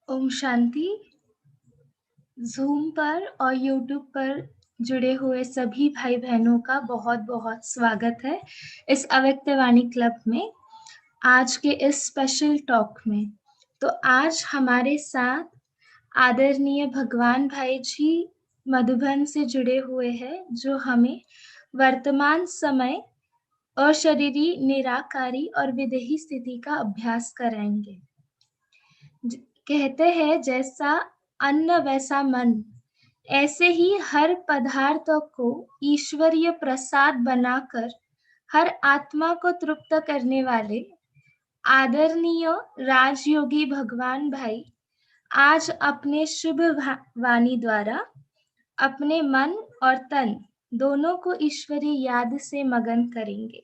Om Shanti. Zoom पर और YouTube पर जुड़े हुए सभी भाई बहनों का बहुत बहुत स्वागत है इस अव्यक्त वाणी क्लब में, आज के इस स्पेशल टॉक में। तो आज हमारे साथ आदरणीय भगवान भाई जी मधुबन से जुड़े हुए हैं, जो हमें वर्तमान समय अशरीरी, निराकारी और विदेही स्थिति का अभ्यास कराएंगे। कहते हैं जैसा अन्न वैसा मन, ऐसे ही हर पदार्थों को ईश्वरीय प्रसाद बनाकर हर आत्मा को तृप्त करने वाले आदरणीय राजयोगी भगवान भाई आज अपने शुभ वाणी द्वारा अपने मन और तन दोनों को ईश्वरीय याद से मगन करेंगे।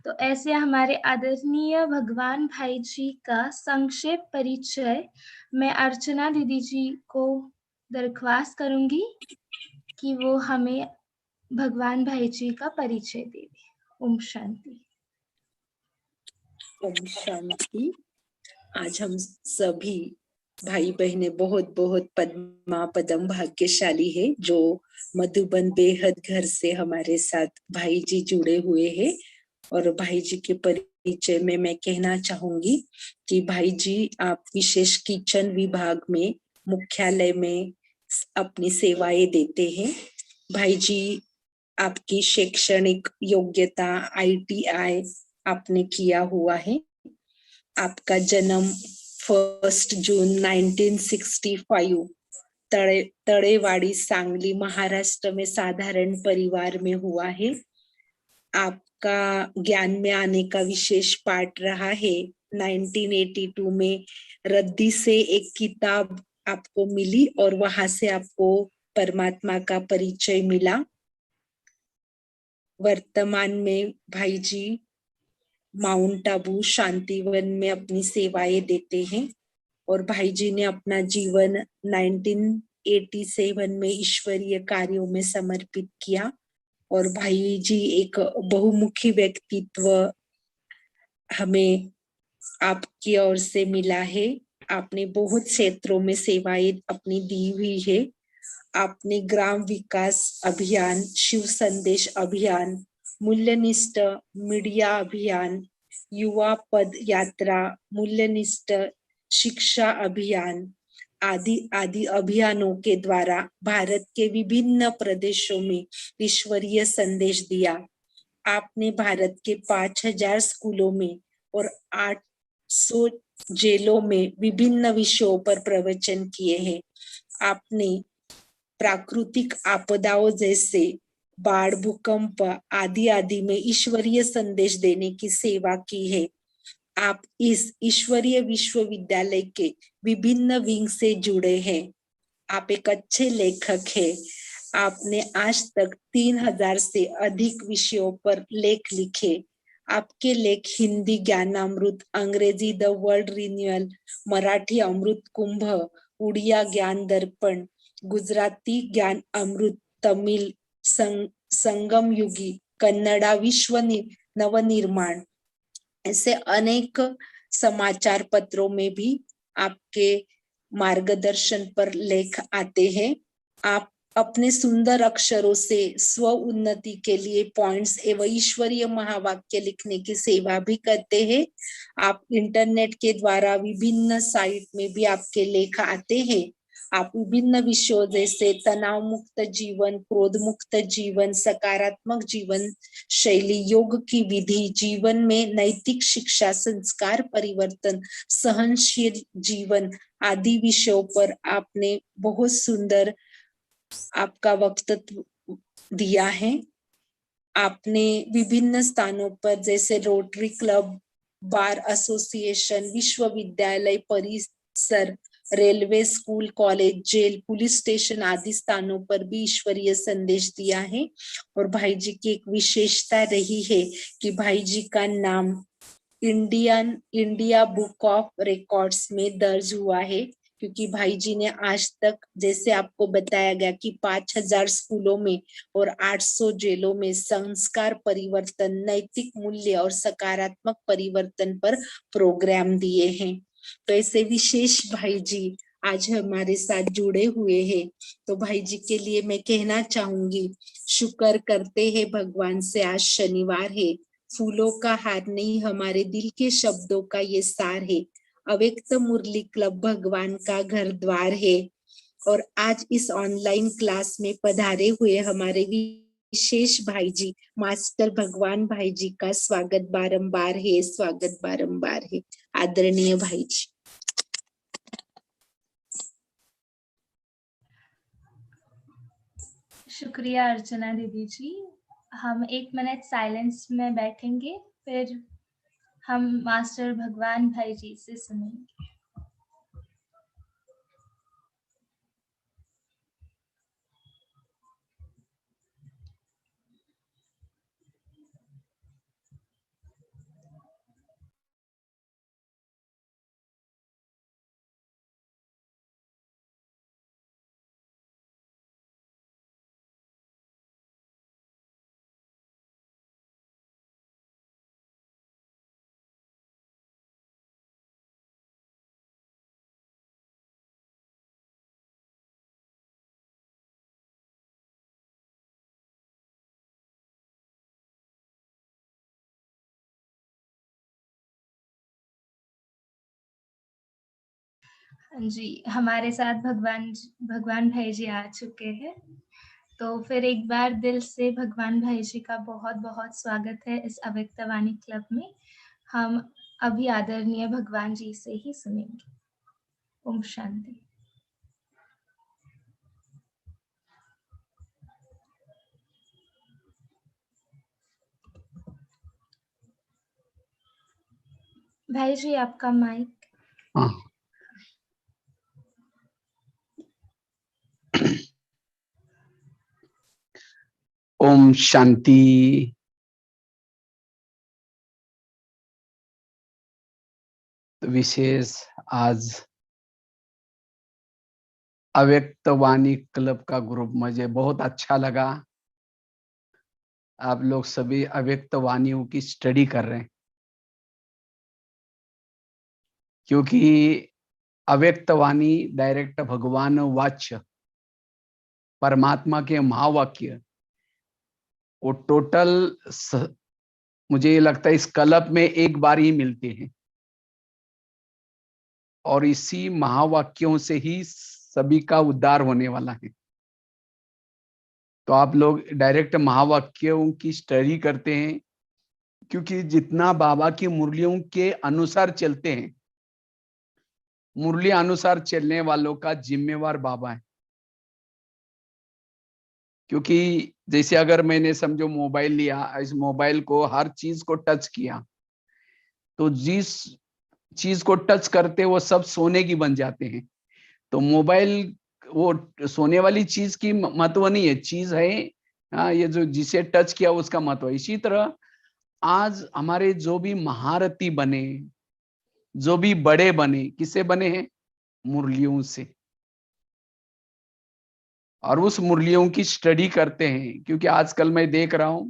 तो ऐसे हमारे आदरणीय भगवान भाई जी का संक्षेप परिचय मैं अर्चना दीदी जी को दरख्वास्त करूंगी कि वो हमें भगवान भाई जी का परिचय दे दें। ओम शांति। ओम शांति। आज हम सभी भाई बहनें बहुत बहुत पद्मा पदम भाग्यशाली है जो मधुबन बेहद घर से हमारे साथ भाई जी जुड़े हुए हैं। और भाई जी के परिचय में मैं कहना चाहूंगी कि भाई जी आप विशेष किचन विभाग में मुख्यालय में अपनी सेवाएं देते हैं। भाई जी आपकी शैक्षणिक योग्यता ITI आपने किया हुआ है। आपका जन्म 1 जून 1965 तड़ेवाड़ी सांगली महाराष्ट्र में साधारण परिवार में हुआ है। आपका ज्ञान में आने का विशेष पाठ रहा है 1982 में रद्दी से एक किताब आपको मिली और वहां से आपको परमात्मा का परिचय मिला। वर्तमान में भाई जी माउंट आबू शांतिवन में अपनी सेवाएं देते हैं और भाई जी ने अपना जीवन 1987 में ईश्वरीय कार्यों में समर्पित किया और भाई जी एक बहुमुखी व्यक्तित्व हमें आपकी ओर से मिला है। आपने बहुत क्षेत्रों में सेवाएं अपनी दी हुई है। आपने ग्राम विकास अभियान, शिव संदेश अभियान, मूल्यनिष्ठ मीडिया अभियान, युवा पद यात्रा, मूल्यनिष्ठ शिक्षा अभियान आदि आदि अभियानों के द्वारा भारत के विभिन्न प्रदेशों में ईश्वरीय संदेश दिया। आपने भारत के 5000 स्कूलों में और 800 जेलों में विभिन्न विषयों पर प्रवचन किए हैं। आपने प्राकृतिक आपदाओं जैसे बाढ़, भूकंप आदि आदि में ईश्वरीय संदेश देने की सेवा की है। आप इस ईश्वरीय विश्वविद्यालय के विभिन्न विंग से जुड़े हैं। आप एक अच्छे लेखक हैं। आपने आज तक 3000 से अधिक विषयों पर लेख लिखे। आपके लेख हिंदी ज्ञानामृत, अंग्रेजी द वर्ल्ड रिन्यूअल, मराठी अमृत कुंभ, उड़िया ज्ञान दर्पण, गुजराती ज्ञान अमृत, तमिल संगम युगी, कन्नड़ा विश्व नवनिर्माण, ऐसे अनेक समाचार पत्रों में भी आपके मार्गदर्शन पर लेख आते हैं। आप अपने सुंदर अक्षरों से स्व उन्नति के लिए पॉइंट्स एवं ईश्वरीय महावाक्य लिखने की सेवा भी करते हैं। आप इंटरनेट के द्वारा विभिन्न साइट में भी आपके लेख आते हैं। आप विभिन्न विषयों जैसे तनाव मुक्त जीवन, क्रोध मुक्त जीवन, सकारात्मक जीवन शैली, योग की विधि, जीवन में नैतिक शिक्षा, संस्कार परिवर्तन, सहनशील जीवन आदि विषयों पर आपने बहुत सुंदर आपका वक्तव्य दिया है। आपने विभिन्न स्थानों पर जैसे रोटरी क्लब, बार एसोसिएशन, विश्वविद्यालय परिसर, railway, school, college, jail, police station आदि स्थानों पर भी ईश्वरीय संदेश दिया है। और भाई जी की एक विशेषता रही है कि भाई जी का नाम इंडिया बुक ऑफ रिकॉर्ड्स में दर्ज हुआ है, क्योंकि भाई जी ने आज तक, जैसे आपको बताया गया कि 5000 स्कूलों में और 800 जेलों में संस्कार परिवर्तन, नैतिक मूल्य और सकारात्मक परिवर्तन पर प्रोग्राम दिए हैं। तो ऐसे विशेष भाई जी आज हमारे साथ जुड़े हुए हैं। तो भाई जी के लिए मैं कहना चाहूंगी, शुक्र करते हैं भगवान से, आज शनिवार है, फूलों का हार नहीं, हमारे दिल के शब्दों का ये सार है। अव्यक्त मुरली क्लब भगवान का घर द्वार है और आज इस ऑनलाइन क्लास में पधारे हुए हमारे विशेष भाई जी मास्टर भगवान भाई जी का स्वागत बारंबार है, स्वागत बारंबार है। आदरणीय भाई जी। शुक्रिया अर्चना दीदी जी। हम 1 मिनट साइलेंस में बैठेंगे, फिर हम मास्टर भगवान भाई जी से सुनेंगे। जी, हमारे साथ भगवान भाई जी आ चुके हैं। तो फिर एक बार दिल से भगवान भाई जी का बहुत बहुत स्वागत है इस अव्यक्त वाणी क्लब में। हम अभी आदरणीय भगवान जी से ही सुनेंगे। ओम शांति। भाई जी आपका माइक। हाँ। ओम शांति। विशेष आज अव्यक्त वाणी क्लब का ग्रुप मुझे बहुत अच्छा लगा। आप लोग सभी अव्यक्त वाणियों की स्टडी कर रहे हैं, क्योंकि अव्यक्त वाणी डायरेक्ट भगवान वाच्य परमात्मा के महावाक्य वो टोटल मुझे ये लगता है इस क्लब में एक बार ही मिलते हैं, और इसी महावाक्यों से ही सभी का उद्धार होने वाला है। तो आप लोग डायरेक्ट महावाक्यों की स्टडी करते हैं, क्योंकि जितना बाबा की मुरलियों के अनुसार चलते हैं, मुरली अनुसार चलने वालों का जिम्मेवार बाबा है। क्योंकि जैसे अगर मैंने समझो मोबाइल लिया, इस मोबाइल को हर चीज को टच किया, तो जिस चीज को टच करते वो सब सोने की बन जाते हैं। तो मोबाइल वो सोने वाली चीज की महत्व नहीं है, चीज है हाँ, ये जो जिसे टच किया उसका महत्व। इसी तरह आज हमारे जो भी महारथी बने, जो भी बड़े बने, किससे बने हैं? मुरलियों से। और उस मुरलियों की स्टडी करते हैं, क्योंकि आजकल मैं देख रहा हूं,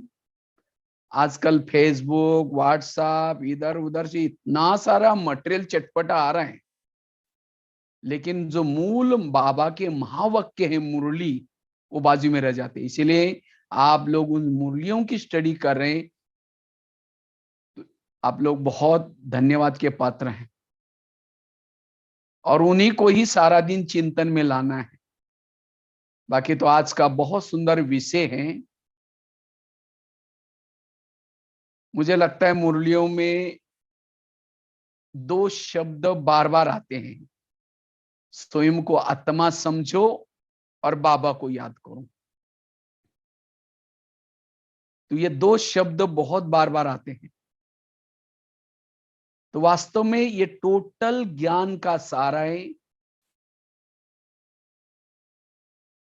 आजकल फेसबुक व्हाट्सएप इधर उधर से इतना सारा मटेरियल चटपटा आ रहा है, लेकिन जो मूल बाबा के महावाक्य है मुरली, वो बाजू में रह जाते हैं। इसीलिए आप लोग उन मुरलियों की स्टडी कर रहे हैं, आप लोग बहुत धन्यवाद के पात्र हैं, और उन्हीं को ही सारा दिन चिंतन में लाना है। बाकी तो आज का बहुत सुंदर विषय है। मुझे लगता है मुरलियों में दो शब्द बार बार आते हैं, स्वयं को आत्मा समझो और बाबा को याद करो। तो ये दो शब्द बहुत बार बार आते हैं। तो वास्तव में ये टोटल ज्ञान का सारा है।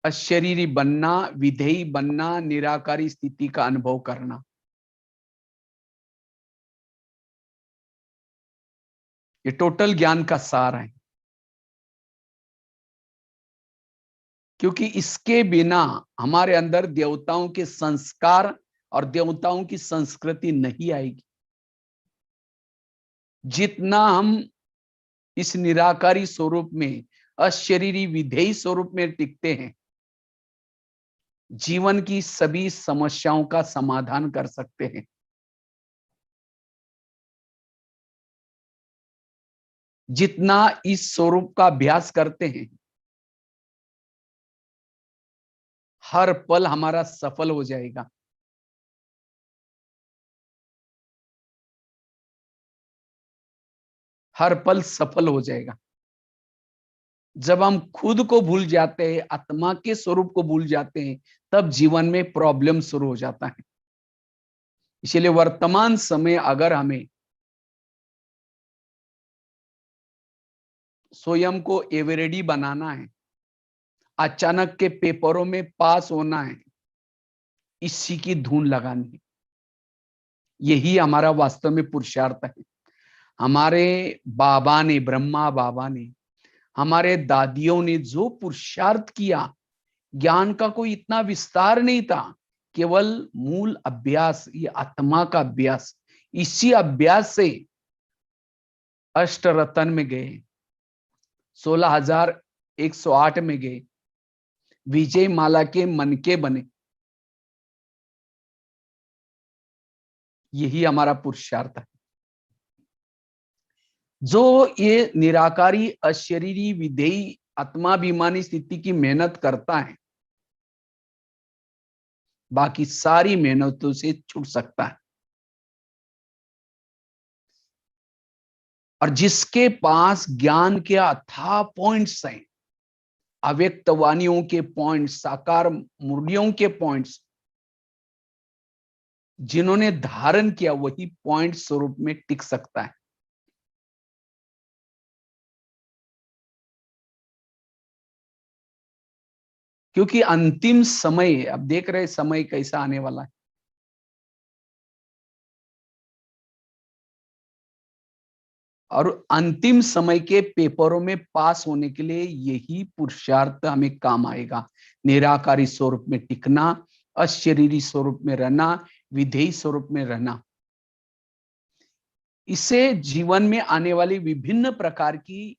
अशरीरी बनना, विधेयी बनना, निराकारी स्थिति का अनुभव करना, ये टोटल ज्ञान का सार है। क्योंकि इसके बिना हमारे अंदर देवताओं के संस्कार और देवताओं की संस्कृति नहीं आएगी। जितना हम इस निराकारी स्वरूप में, अशरीरी विधेयी स्वरूप में टिकते हैं, जीवन की सभी समस्याओं का समाधान कर सकते हैं। जितना इस स्वरूप का अभ्यास करते हैं, हर पल हमारा सफल हो जाएगा। हर पल सफल हो जाएगा। जब हम खुद को भूल जाते हैं, आत्मा के स्वरूप को भूल जाते हैं, तब जीवन में प्रॉब्लम शुरू हो जाता है। इसलिए वर्तमान समय अगर हमें स्वयं को एवरेडी बनाना है, अचानक के पेपरों में पास होना है, इसी की धुन लगानी है, यही हमारा वास्तव में पुरुषार्थ है। हमारे बाबा ने, ब्रह्मा बाबा ने, हमारे दादियों ने जो पुरुषार्थ किया, ज्ञान का कोई इतना विस्तार नहीं था, केवल मूल अभ्यास, ये आत्मा का अभ्यास। इसी अभ्यास से अष्ट रत्न में गए, 16,108 में गए, विजय माला के मन के बने। यही हमारा पुरुषार्थ है। जो ये निराकारी अशरीरी विधेयी आत्माभिमानी स्थिति की मेहनत करता है, बाकी सारी मेहनतों से छूट सकता है। और जिसके पास ज्ञान के अथाह पॉइंट्स हैं, अव्यक्त वाणियों के पॉइंट्स, साकार मुरलियों के पॉइंट्स जिन्होंने धारण किया, वही पॉइंट स्वरूप में टिक सकता है। क्योंकि अंतिम समय, अब देख रहे समय कैसा आने वाला है। और अंतिम समय के पेपरों में पास होने के लिए यही पुरुषार्थ हमें काम आएगा। निराकारी स्वरूप में टिकना, अशरीरी स्वरूप में रहना, विधेयी स्वरूप में रहना। इससे जीवन में आने वाली विभिन्न प्रकार की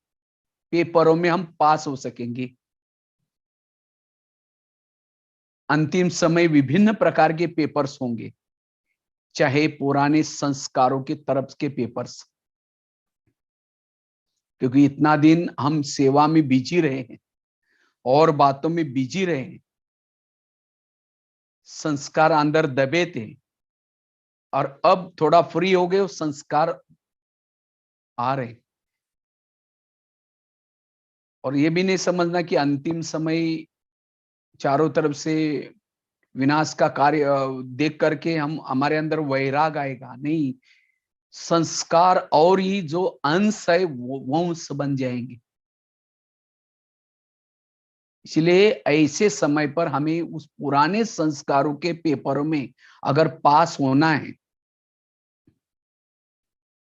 पेपरों में हम पास हो सकेंगे। अंतिम समय विभिन्न प्रकार के पेपर्स होंगे, चाहे पुराने संस्कारों की तरफ के पेपर्स, क्योंकि इतना दिन हम सेवा में बिजी रहे हैं और बातों में बिजी रहे हैं, संस्कार अंदर दबे थे, और अब थोड़ा फ्री हो गए, संस्कार आ रहे। और ये भी नहीं समझना कि अंतिम समय चारों तरफ से विनाश का कार्य देख करके हम हमारे अंदर वैराग आएगा, नहीं। संस्कार और ही जो अंश है वो वंश बन जाएंगे। इसलिए ऐसे समय पर हमें उस पुराने संस्कारों के पेपरों में अगर पास होना है,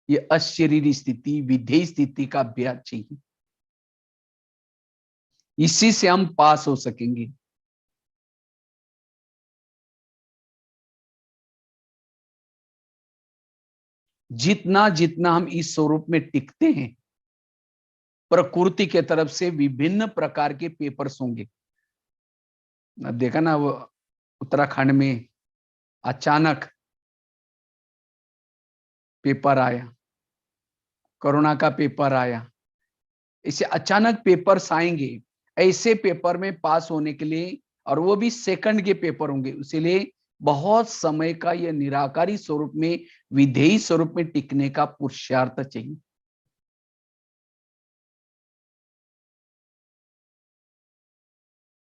ये अशरीरी स्थिति, विधेय स्थिति का अभ्यास चाहिए। इसी से हम पास हो सकेंगे। जितना जितना हम इस स्वरूप में टिकते हैं, प्रकृति के तरफ से विभिन्न प्रकार के पेपर्स होंगे। देखा ना, वो उत्तराखंड में अचानक पेपर आया, कोरोना का पेपर आया। इसे अचानक पेपर्स आएंगे, ऐसे पेपर में पास होने के लिए, और वो भी सेकंड के पेपर होंगे, इसलिए बहुत समय का यह निराकारी स्वरूप में, विधेयी स्वरूप में टिकने का पुरुषार्थ चाहिए।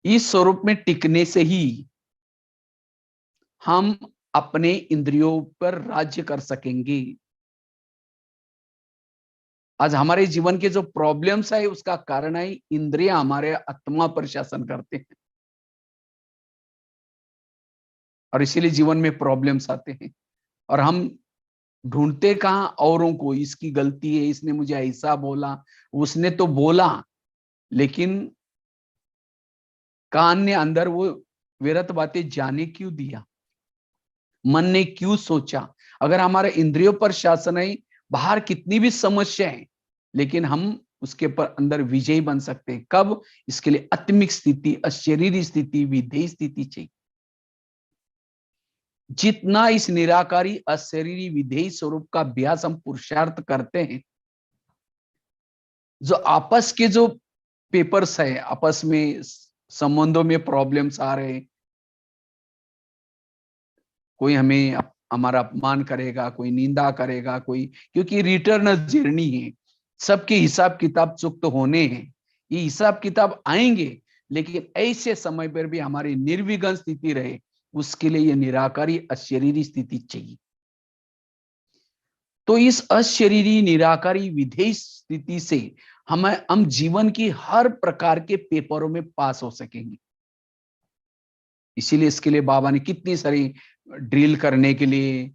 इस स्वरूप में टिकने से ही हम अपने इंद्रियों पर राज्य कर सकेंगे। आज हमारे जीवन के जो प्रॉब्लम्स है, उसका कारण है इंद्रियां हमारे आत्मा पर शासन करते हैं, और इसीलिए जीवन में प्रॉब्लम्स आते हैं। और हम ढूंढते कहां औरों को, इसकी गलती है, इसने मुझे ऐसा बोला, उसने तो बोला, लेकिन कान ने अंदर वो व्यर्थ बातें जाने क्यों दिया, मन ने क्यों सोचा। अगर हमारे इंद्रियों पर शासन है, बाहर कितनी भी समस्या है, लेकिन हम उसके पर अंदर विजयी बन सकते हैं। कब? इसके लिए आत्मिक स्थिति, अशरीरी स्थिति, विधेय स्थिति चाहिए। जितना इस निराकारी अशरीरी विधेयी स्वरूप का अभ्यास हम पुरुषार्थ करते हैं, जो आपस के जो पेपर्स है, आपस में संबंधों में प्रॉब्लम्स आ रहे, कोई हमें हमारा अपमान करेगा, कोई निंदा करेगा, कोई, क्योंकि रिटर्न जर्नी है, सबके हिसाब किताब चुक्त होने हैं, ये हिसाब किताब आएंगे। लेकिन ऐसे समय पर भी हमारी निर्विघ्न स्थिति रहे, उसके लिए ये निराकारी अशरीरी स्थिति चाहिए। तो इस अशरीरी निराकारी विधेय स्थिति से हम जीवन की हर प्रकार के पेपरों में पास हो सकेंगे। इसीलिए इसके लिए बाबा ने कितनी सारी ड्रिल करने के लिए,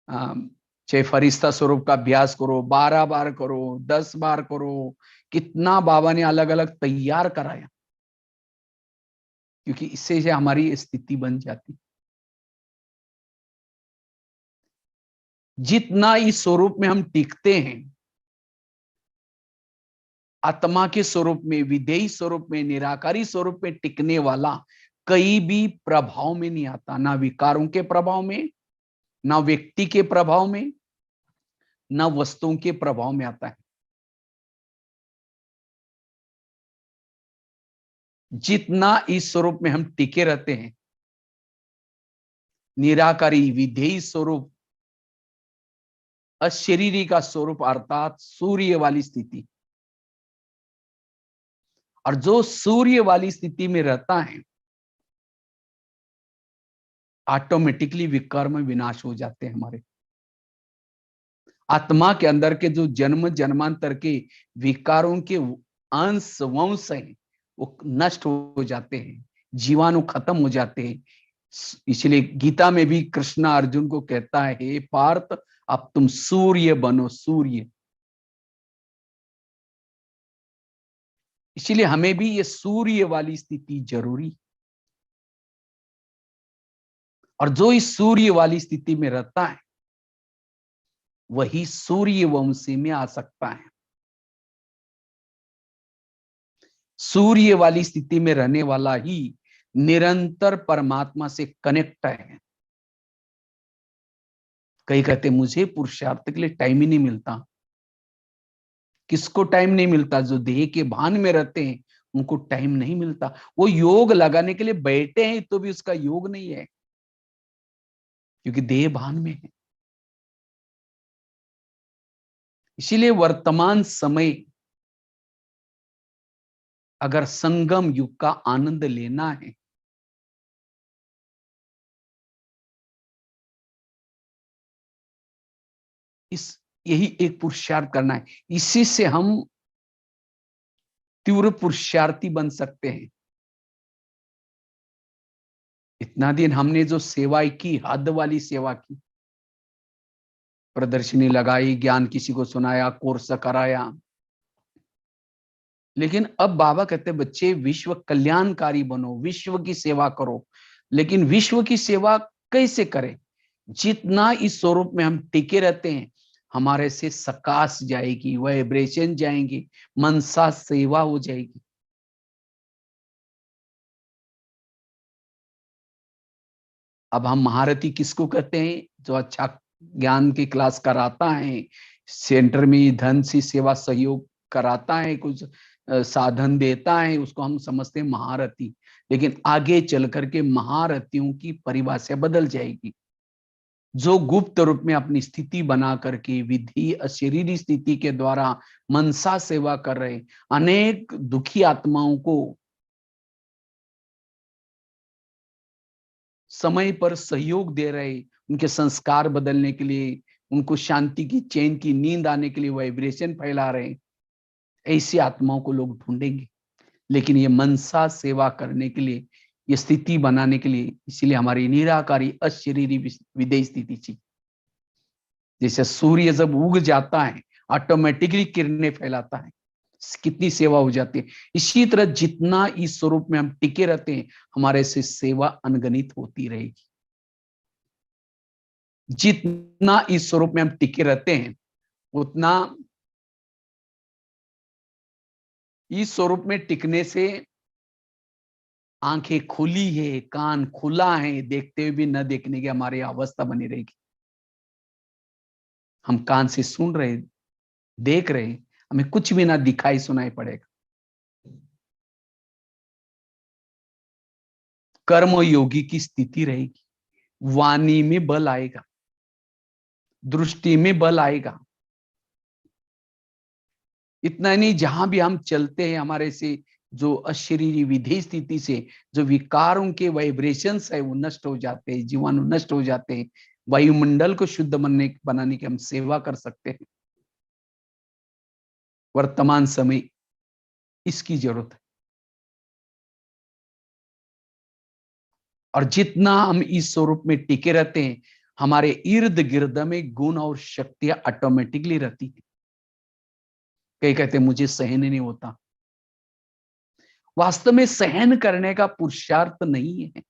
चाहे फरिश्ता स्वरूप का अभ्यास करो, 12 बार करो, 10 बार करो, कितना बाबा ने अलग अलग तैयार कराया, क्योंकि इससे हमारी स्थिति बन जाती। जितना इस स्वरूप में हम टिकते हैं, आत्मा के स्वरूप में, विधेयी स्वरूप में, निराकारी स्वरूप में टिकने वाला कई भी प्रभाव में नहीं आता, ना विकारों के प्रभाव में, ना व्यक्ति के प्रभाव में, ना वस्तुओं के प्रभाव में आता है। जितना इस स्वरूप में हम टिके रहते हैं, निराकारी विधेयी स्वरूप, अशरीरी का स्वरूप अर्थात सूर्य वाली स्थिति। और जो सूर्य वाली स्थिति में रहता है ऑटोमेटिकली विकार में विनाश हो जाते हैं। हमारे आत्मा के अंदर के जो जन्म जन्मांतर के विकारों के अंश वंश हैं वो नष्ट हो जाते हैं, जीवाणु खत्म हो जाते हैं। इसलिए गीता में भी कृष्ण अर्जुन को कहता है, हे पार्थ अब तुम सूर्य बनो, सूर्य। इसलिए हमें भी ये सूर्य वाली स्थिति जरूरी। और जो इस सूर्य वाली स्थिति में रहता है वही सूर्य वंशी में आ सकता है। सूर्य वाली स्थिति में रहने वाला ही निरंतर परमात्मा से कनेक्ट है। कई कहते मुझे पुरुषार्थ के लिए टाइम ही नहीं मिलता। किसको टाइम नहीं मिलता? जो देह के भान में रहते हैं उनको टाइम नहीं मिलता। वो योग लगाने के लिए बैठे हैं तो भी उसका योग नहीं है, क्योंकि देह भान में है। इसीलिए वर्तमान समय अगर संगम युग का आनंद लेना है यही एक पुरुषार्थ करना है। इसी से हम तीव्र पुरुषार्थी बन सकते हैं। इतना दिन हमने जो सेवा की, हद वाली सेवा की, प्रदर्शनी लगाई, ज्ञान किसी को सुनाया, कोर्स कराया, लेकिन अब बाबा कहते बच्चे विश्व कल्याणकारी बनो, विश्व की सेवा करो। लेकिन विश्व की सेवा कैसे करें? जितना इस स्वरूप में हम टिके रहते हैं हमारे से सकाश जाएगी, वाइब्रेशन जाएंगी, मनसा सेवा हो जाएगी। अब हम महारथी किसको कहते हैं? जो अच्छा ज्ञान की क्लास कराता है, सेंटर में धन सी सेवा सहयोग कराता है, कुछ साधन देता है, उसको हम समझते हैं महारथी। लेकिन आगे चल करके महारथियों की परिभाषा बदल जाएगी। जो गुप्त रूप में अपनी स्थिति बना करके विधि अशरीरी स्थिति के द्वारा मनसा सेवा कर रहे अनेक दुखी आत्माओं को समय पर सहयोग दे रहे, उनके संस्कार बदलने के लिए, उनको शांति की, चैन की नींद आने के लिए वाइब्रेशन फैला रहे, ऐसी आत्माओं को लोग ढूंढेंगे। लेकिन ये मनसा सेवा करने के लिए, ये स्थिति बनाने के लिए, इसीलिए हमारी निराकारी अशरीरी विदेह स्थिति चाहिए। जैसे सूर्य जब उग जाता है ऑटोमेटिकली किरणें फैलाता है, कितनी सेवा हो जाती है। इसी तरह जितना इस स्वरूप में हम टिके रहते हैं हमारे से सेवा अनगणित होती रहेगी। जितना इस स्वरूप में हम टिके रहते हैं उतना इस स्वरूप में टिकने से आंखें खुली है, कान खुला है, देखते हुए भी न देखने की हमारी अवस्था बनी रहेगी। हम कान से सुन रहे, देख रहे, हमें कुछ भी ना दिखाई सुनाई पड़ेगा। कर्म योगी की स्थिति रहेगी, वाणी में बल आएगा, दृष्टि में बल आएगा। इतना नहीं, जहां भी हम चलते हैं हमारे से जो अशरीरी विधेय स्थिति से जो विकारों के वाइब्रेशंस है वो नष्ट हो जाते हैं, जीवाणु नष्ट हो जाते हैं। वायुमंडल को शुद्ध बनाने की हम सेवा कर सकते हैं। वर्तमान समय इसकी जरूरत है। और जितना हम इस स्वरूप में टिके रहते हैं हमारे इर्द गिर्द में गुण और शक्तियां ऑटोमेटिकली रहती है। कई कहते मुझे सहन नहीं होता। वास्तव में सहन करने का पुरुषार्थ नहीं है।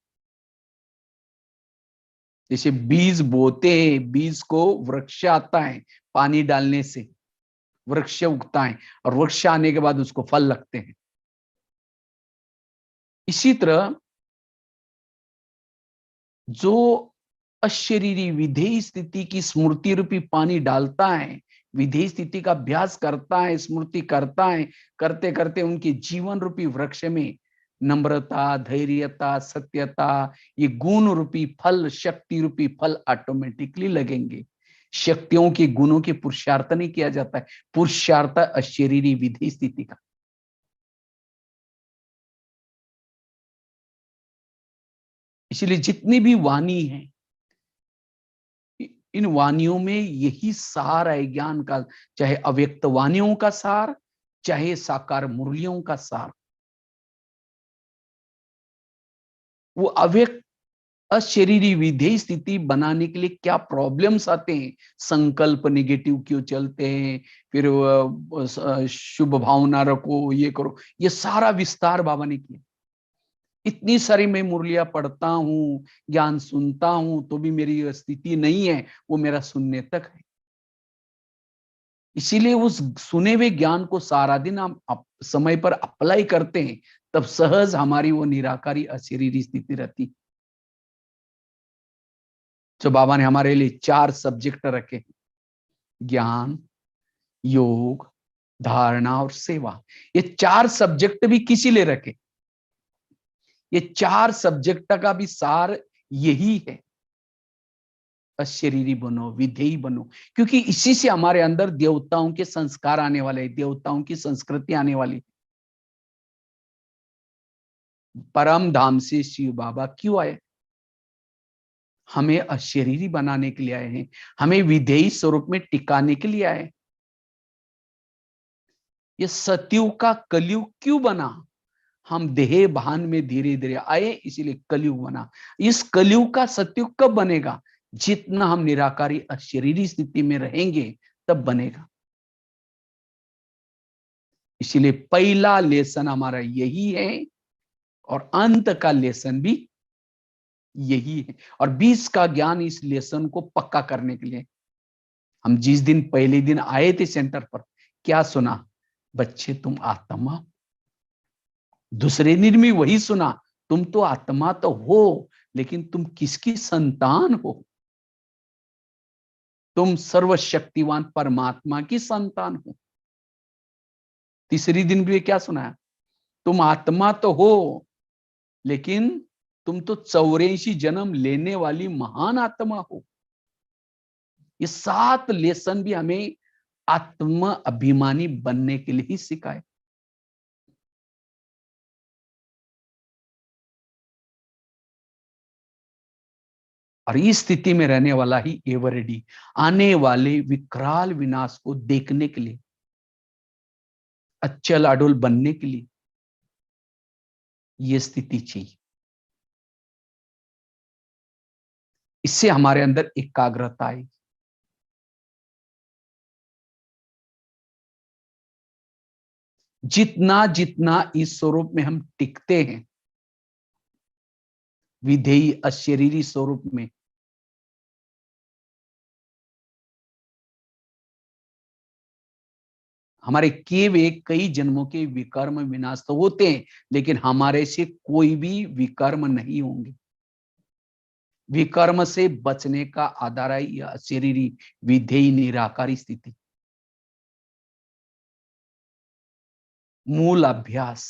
जैसे बीज बोते हैं, बीज को वृक्ष आता है, पानी डालने से वृक्ष उगता है और वृक्ष आने के बाद उसको फल लगते हैं। इसी तरह जो अशरीरी विधेय स्थिति की स्मृति रूपी पानी डालता है, विधेय स्थिति का अभ्यास करता है, स्मृति करता है, करते करते उनके जीवन रूपी वृक्ष में नम्रता, धैर्यता, सत्यता, ये गुण रूपी फल, शक्ति रूपी फल ऑटोमेटिकली लगेंगे। शक्तियों के गुणों के पुरुषार्थ नहीं किया जाता है, पुरुषार्थ अशरीरी विधि स्थिति का। इसलिए जितनी भी वाणी है, इन वाणियों में यही सार है ज्ञान का, चाहे अव्यक्त वाणियों का सार, चाहे साकार मुरलियों का सार। वो अव्यक्त अशरीरी विधेय स्थिति बनाने के लिए क्या प्रॉब्लम्स आते हैं, संकल्प निगेटिव क्यों चलते हैं, फिर शुभ भावना रखो, ये करो, ये सारा विस्तार बाबा ने किया। इतनी सारी मैं मुरलियां पढ़ता हूं, ज्ञान सुनता हूं, तो भी मेरी स्थिति नहीं है, वो मेरा सुनने तक है। इसीलिए उस सुने हुए ज्ञान को सारा दिन हम समय पर अप्लाई करते हैं, तब सहज हमारी वो निराकारी अशरीरी स्थिति रहती। जो बाबा ने हमारे लिए 4 सब्जेक्ट रखे, ज्ञान, योग, धारणा और सेवा। ये 4 सब्जेक्ट भी किसी लिए रखे? ये 4 सब्जेक्ट का भी सार यही है, अशरीरी बनो, विधेयी बनो, क्योंकि इसी से हमारे अंदर देवताओं के संस्कार आने वाले, देवताओं की संस्कृति आने वाली। परम धाम से शिव बाबा क्यों आए? हमें अशरीरी बनाने के लिए आए हैं, हमें विधेयी स्वरूप में टिकाने के लिए आए। ये सतयुग का कलयुग क्यों बना? हम देह भान में धीरे धीरे आए, इसीलिए कलयुग बना। इस कलयुग का सतयुग कब बनेगा? जितना हम निराकारी अशरीरी स्थिति में रहेंगे तब बनेगा। इसीलिए पहला लेसन हमारा यही है और अंत का लेसन भी यही है। और 20 का ज्ञान इस लेसन को पक्का करने के लिए। हम जिस दिन पहले दिन आए थे सेंटर पर, क्या सुना? बच्चे तुम आत्मा। दूसरे दिन भी वही सुना, तुम तो आत्मा तो हो, लेकिन तुम किसकी संतान हो? तुम सर्वशक्तिवान परमात्मा की संतान हो। तीसरी दिन भी क्या सुनाया? तुम आत्मा तो हो, लेकिन तुम तो 84 जन्म लेने वाली महान आत्मा हो। ये 7 लेसन भी हमें आत्म अभिमानी बनने के लिए ही सिखाए। और इस स्थिति में रहने वाला ही एवरेडी आने वाले विकराल विनाश को देखने के लिए, अचल अडोल बनने के लिए ये स्थिति चाहिए। इससे हमारे अंदर एकाग्रता आएगी। जितना जितना इस स्वरूप में हम टिकते हैं, विधेयी अशरीरी स्वरूप में, हमारे किए हुए कई जन्मों के विकर्म विनाश तो होते हैं, लेकिन हमारे से कोई भी विकर्म नहीं होंगे। विकर्म से बचने का आधार है यह अशरीरी विधेयी निराकारी स्थिति। मूल अभ्यास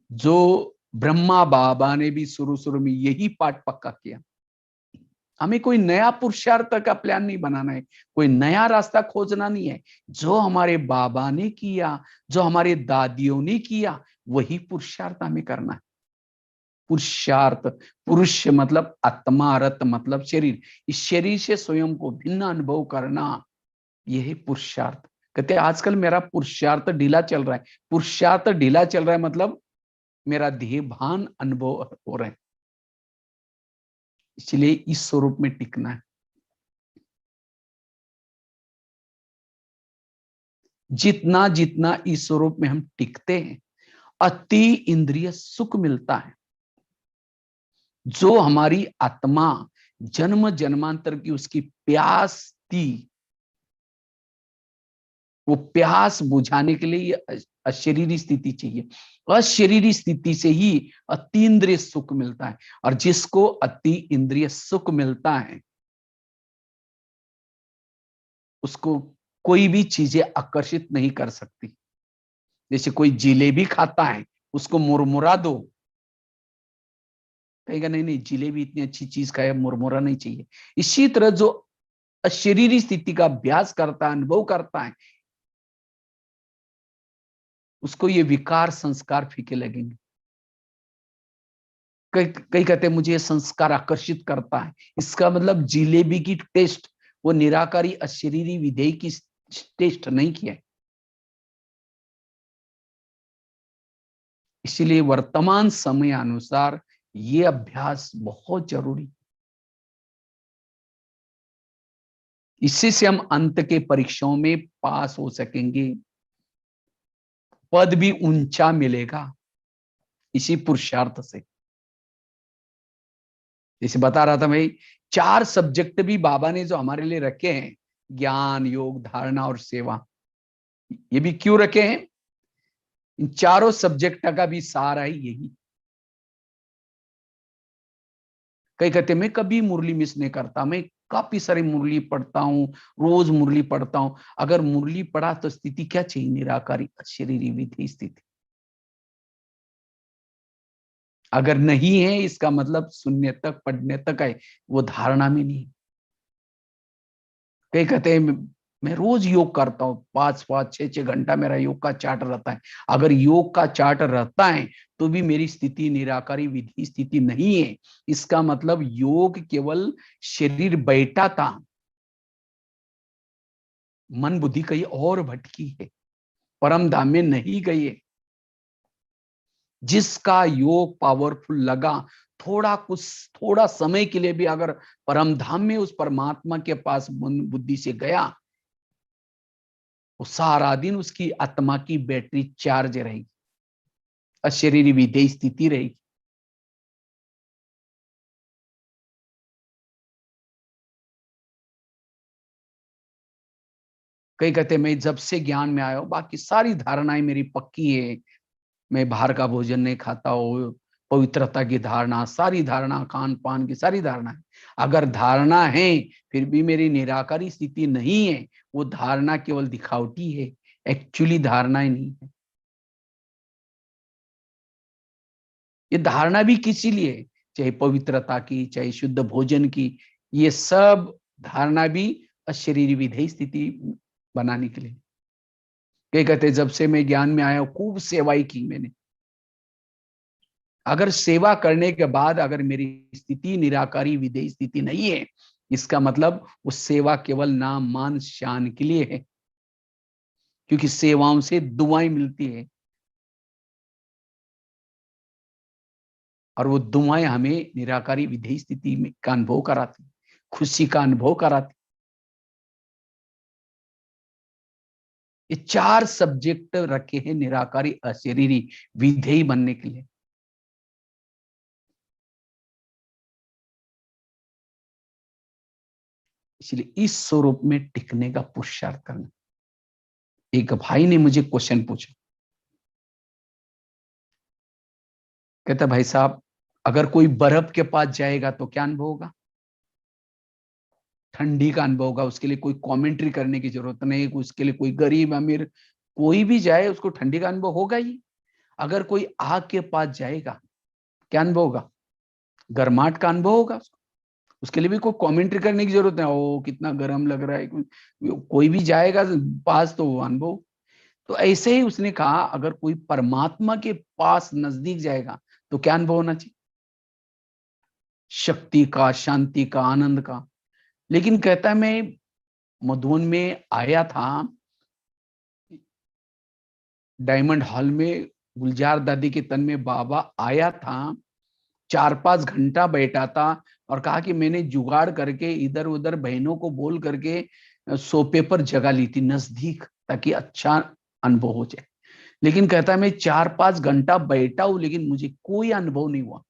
जो ब्रह्मा बाबा ने भी शुरू में यही पाठ पक्का किया। हमें कोई नया पुरुषार्थ का प्लान नहीं बनाना है, कोई नया रास्ता खोजना नहीं है। जो हमारे बाबा ने किया, जो हमारे दादियों ने किया, वही पुरुषार्थ हमें करना है। पुरुषार्थ, पुरुष मतलब आत्मा, रत मतलब शरीर। इस शरीर से स्वयं को भिन्न अनुभव करना, यही पुरुषार्थ। कहते आजकल मेरा पुरुषार्थ ढीला चल रहा है। पुरुषार्थ ढीला चल रहा है मतलब मेरा देह भान अनुभव हो रहे हैं। इसलिए इस स्वरूप में टिकना है। जितना जितना इस स्वरूप में हम टिकते हैं, अति इंद्रिय सुख मिलता है। जो हमारी आत्मा जन्म जन्मांतर की उसकी प्यास थी, वो प्यास बुझाने के लिए अशरीरी स्थिति चाहिए। अशरीरी स्थिति से ही अति इंद्रिय सुख मिलता है। और जिसको अति इंद्रिय सुख मिलता है, उसको कोई भी चीजें आकर्षित नहीं कर सकती। जैसे कोई जिलेबी खाता है उसको मुरमुरा दो, कहेगा नहीं नहीं जिलेबी इतनी अच्छी चीज खाए, मुरमुरा नहीं चाहिए। इसी तरह जो अशरीरी स्थिति का अभ्यास करता है, अनुभव करता है, उसको ये विकार संस्कार फीके लगेंगे। कई कहते हैं मुझे ये संस्कार आकर्षित करता है, इसका मतलब जिलेबी की टेस्ट वो निराकारी अशरीरी विधेय की टेस्ट नहीं किया है। इसीलिए वर्तमान समय अनुसार ये अभ्यास बहुत जरूरी, इससे से हम अंत के परीक्षाओं में पास हो सकेंगे, पद भी ऊंचा मिलेगा इसी पुरुषार्थ से। जैसे बता रहा था भाई, 4 सब्जेक्ट भी बाबा ने जो हमारे लिए रखे हैं, ज्ञान, योग, धारणा और सेवा, ये भी क्यों रखे हैं? इन चारों सब्जेक्ट का भी सार है यही। कई कहते मैं कभी मुरली मिस नहीं करता, मैं काफी सारी मुरली पढ़ता हूँ, रोज मुरली पढ़ता हूं। अगर मुरली पढ़ा तो स्थिति क्या चाहिए? निराकारी अशरीरी विधि स्थिति। अगर नहीं है इसका मतलब सुनने तक पढ़ने तक है, वो धारणा में नहीं। कई कहते हैं मैं रोज योग करता हूँ, 5-5, 6-6 घंटा मेरा योग का चार्ट रहता है। अगर योग का चार्ट रहता है तो भी मेरी स्थिति निराकारी विधि स्थिति नहीं है, इसका मतलब योग केवल शरीर बैठा था, मन बुद्धि कहीं और भटकी है, परम धाम में नहीं गई है। जिसका योग पावरफुल लगा, थोड़ा समय के लिए भी अगर परम धाम में उस परमात्मा के पास मन बुद्धि से गया, वो सारा दिन उसकी आत्मा की बैटरी चार्ज रहेगी, अशरीरी विधेय स्थिति रहेगी। कई कहते मैं जब से ज्ञान में आया हूं, बाकी सारी धारणाएं मेरी पक्की है, मैं बाहर का भोजन नहीं खाता हूं, पवित्रता की धारणा, सारी धारणा, खान पान की सारी धारणा। अगर धारणा है फिर भी मेरी निराकारी स्थिति नहीं है, वो धारणा केवल दिखावटी है, एक्चुअली धारणा ही नहीं है। ये धारणा भी किसी लिए, चाहे पवित्रता की, चाहे शुद्ध भोजन की, ये सब धारणा भी अशरीरी विधेय स्थिति बनाने के लिए। कई कहते जब से मैं ज्ञान में आया खूब सेवाई की मैंने, अगर सेवा करने के बाद अगर मेरी स्थिति निराकारी विधेय स्थिति नहीं है, इसका मतलब उस सेवा केवल नाम मान शान के लिए है, क्योंकि सेवाओं से दुआएं मिलती है और वो दुआएं हमें निराकारी विधेय स्थिति में का अनुभव कराती, खुशी का अनुभव कराती। ये 4 सब्जेक्ट रखे हैं निराकारी अशरीरी विधेय बनने के लिए। इसलिए इस स्वरूप में टिकने का पुरुषार्थ करना। एक भाई ने मुझे क्वेश्चन पूछा, कहता भाई साहब अगर कोई बर्फ के पास जाएगा तो क्या अनुभव होगा? ठंडी का अनुभव होगा, उसके लिए कोई कमेंट्री करने की जरूरत नहीं, उसके लिए कोई गरीब अमीर कोई भी जाए उसको ठंडी का अनुभव होगा ही। अगर कोई आग के पास जाएगा क्या अनुभव होगा? गर्माहट का अनुभव होगा उसको, उसके लिए भी कोई कमेंट्री करने की जरूरत नहीं, ओ कितना गर्म लग रहा है, कोई भी जाएगा पास तो वो अनुभव। तो ऐसे ही उसने कहा अगर कोई परमात्मा के पास नजदीक जाएगा तो क्या अनुभव होना चाहिए? शक्ति का, शांति का, आनंद का। लेकिन कहता है मैं मधुबन में आया था, डायमंड हॉल में गुलजार दादी के तन में बाबा आया था, 4-5 घंटा बैठा था और कहा कि मैंने जुगाड़ करके इधर उधर बहनों को बोल करके सोफे पर जगह ली थी नजदीक, ताकि अच्छा अनुभव हो जाए। लेकिन कहता है मैं 4-5 घंटा बैठा हूं लेकिन मुझे कोई अनुभव नहीं हुआ।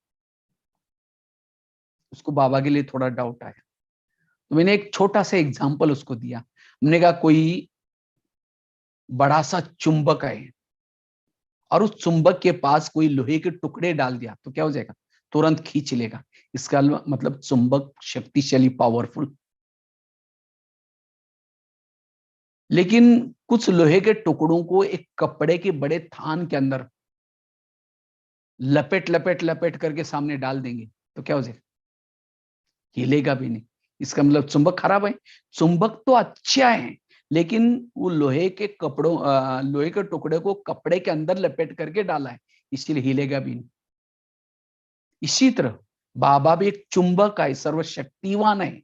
उसको बाबा के लिए थोड़ा डाउट आया, तो मैंने एक छोटा सा एग्जाम्पल उसको दिया। हमने कहा कोई बड़ा सा चुंबक है और उस चुंबक के पास कोई लोहे के टुकड़े डाल दिया तो क्या हो जाएगा? तुरंत खींच लेगा। इसका मतलब चुंबक शक्तिशाली, पावरफुल। लेकिन कुछ लोहे के टुकड़ों को एक कपड़े के बड़े थान के अंदर लपेट लपेट लपेट करके सामने डाल देंगे तो क्या हो जाएगा? हिलेगा भी नहीं। इसका मतलब चुंबक खराब है? चुंबक तो अच्छा है, लेकिन वो लोहे के कपड़ों लोहे के टुकड़े को कपड़े के अंदर लपेट करके डाला है, इसलिए हिलेगा भी नहीं। इसी तरह बाबा भी एक चुंबक है, सर्वशक्तिवान है।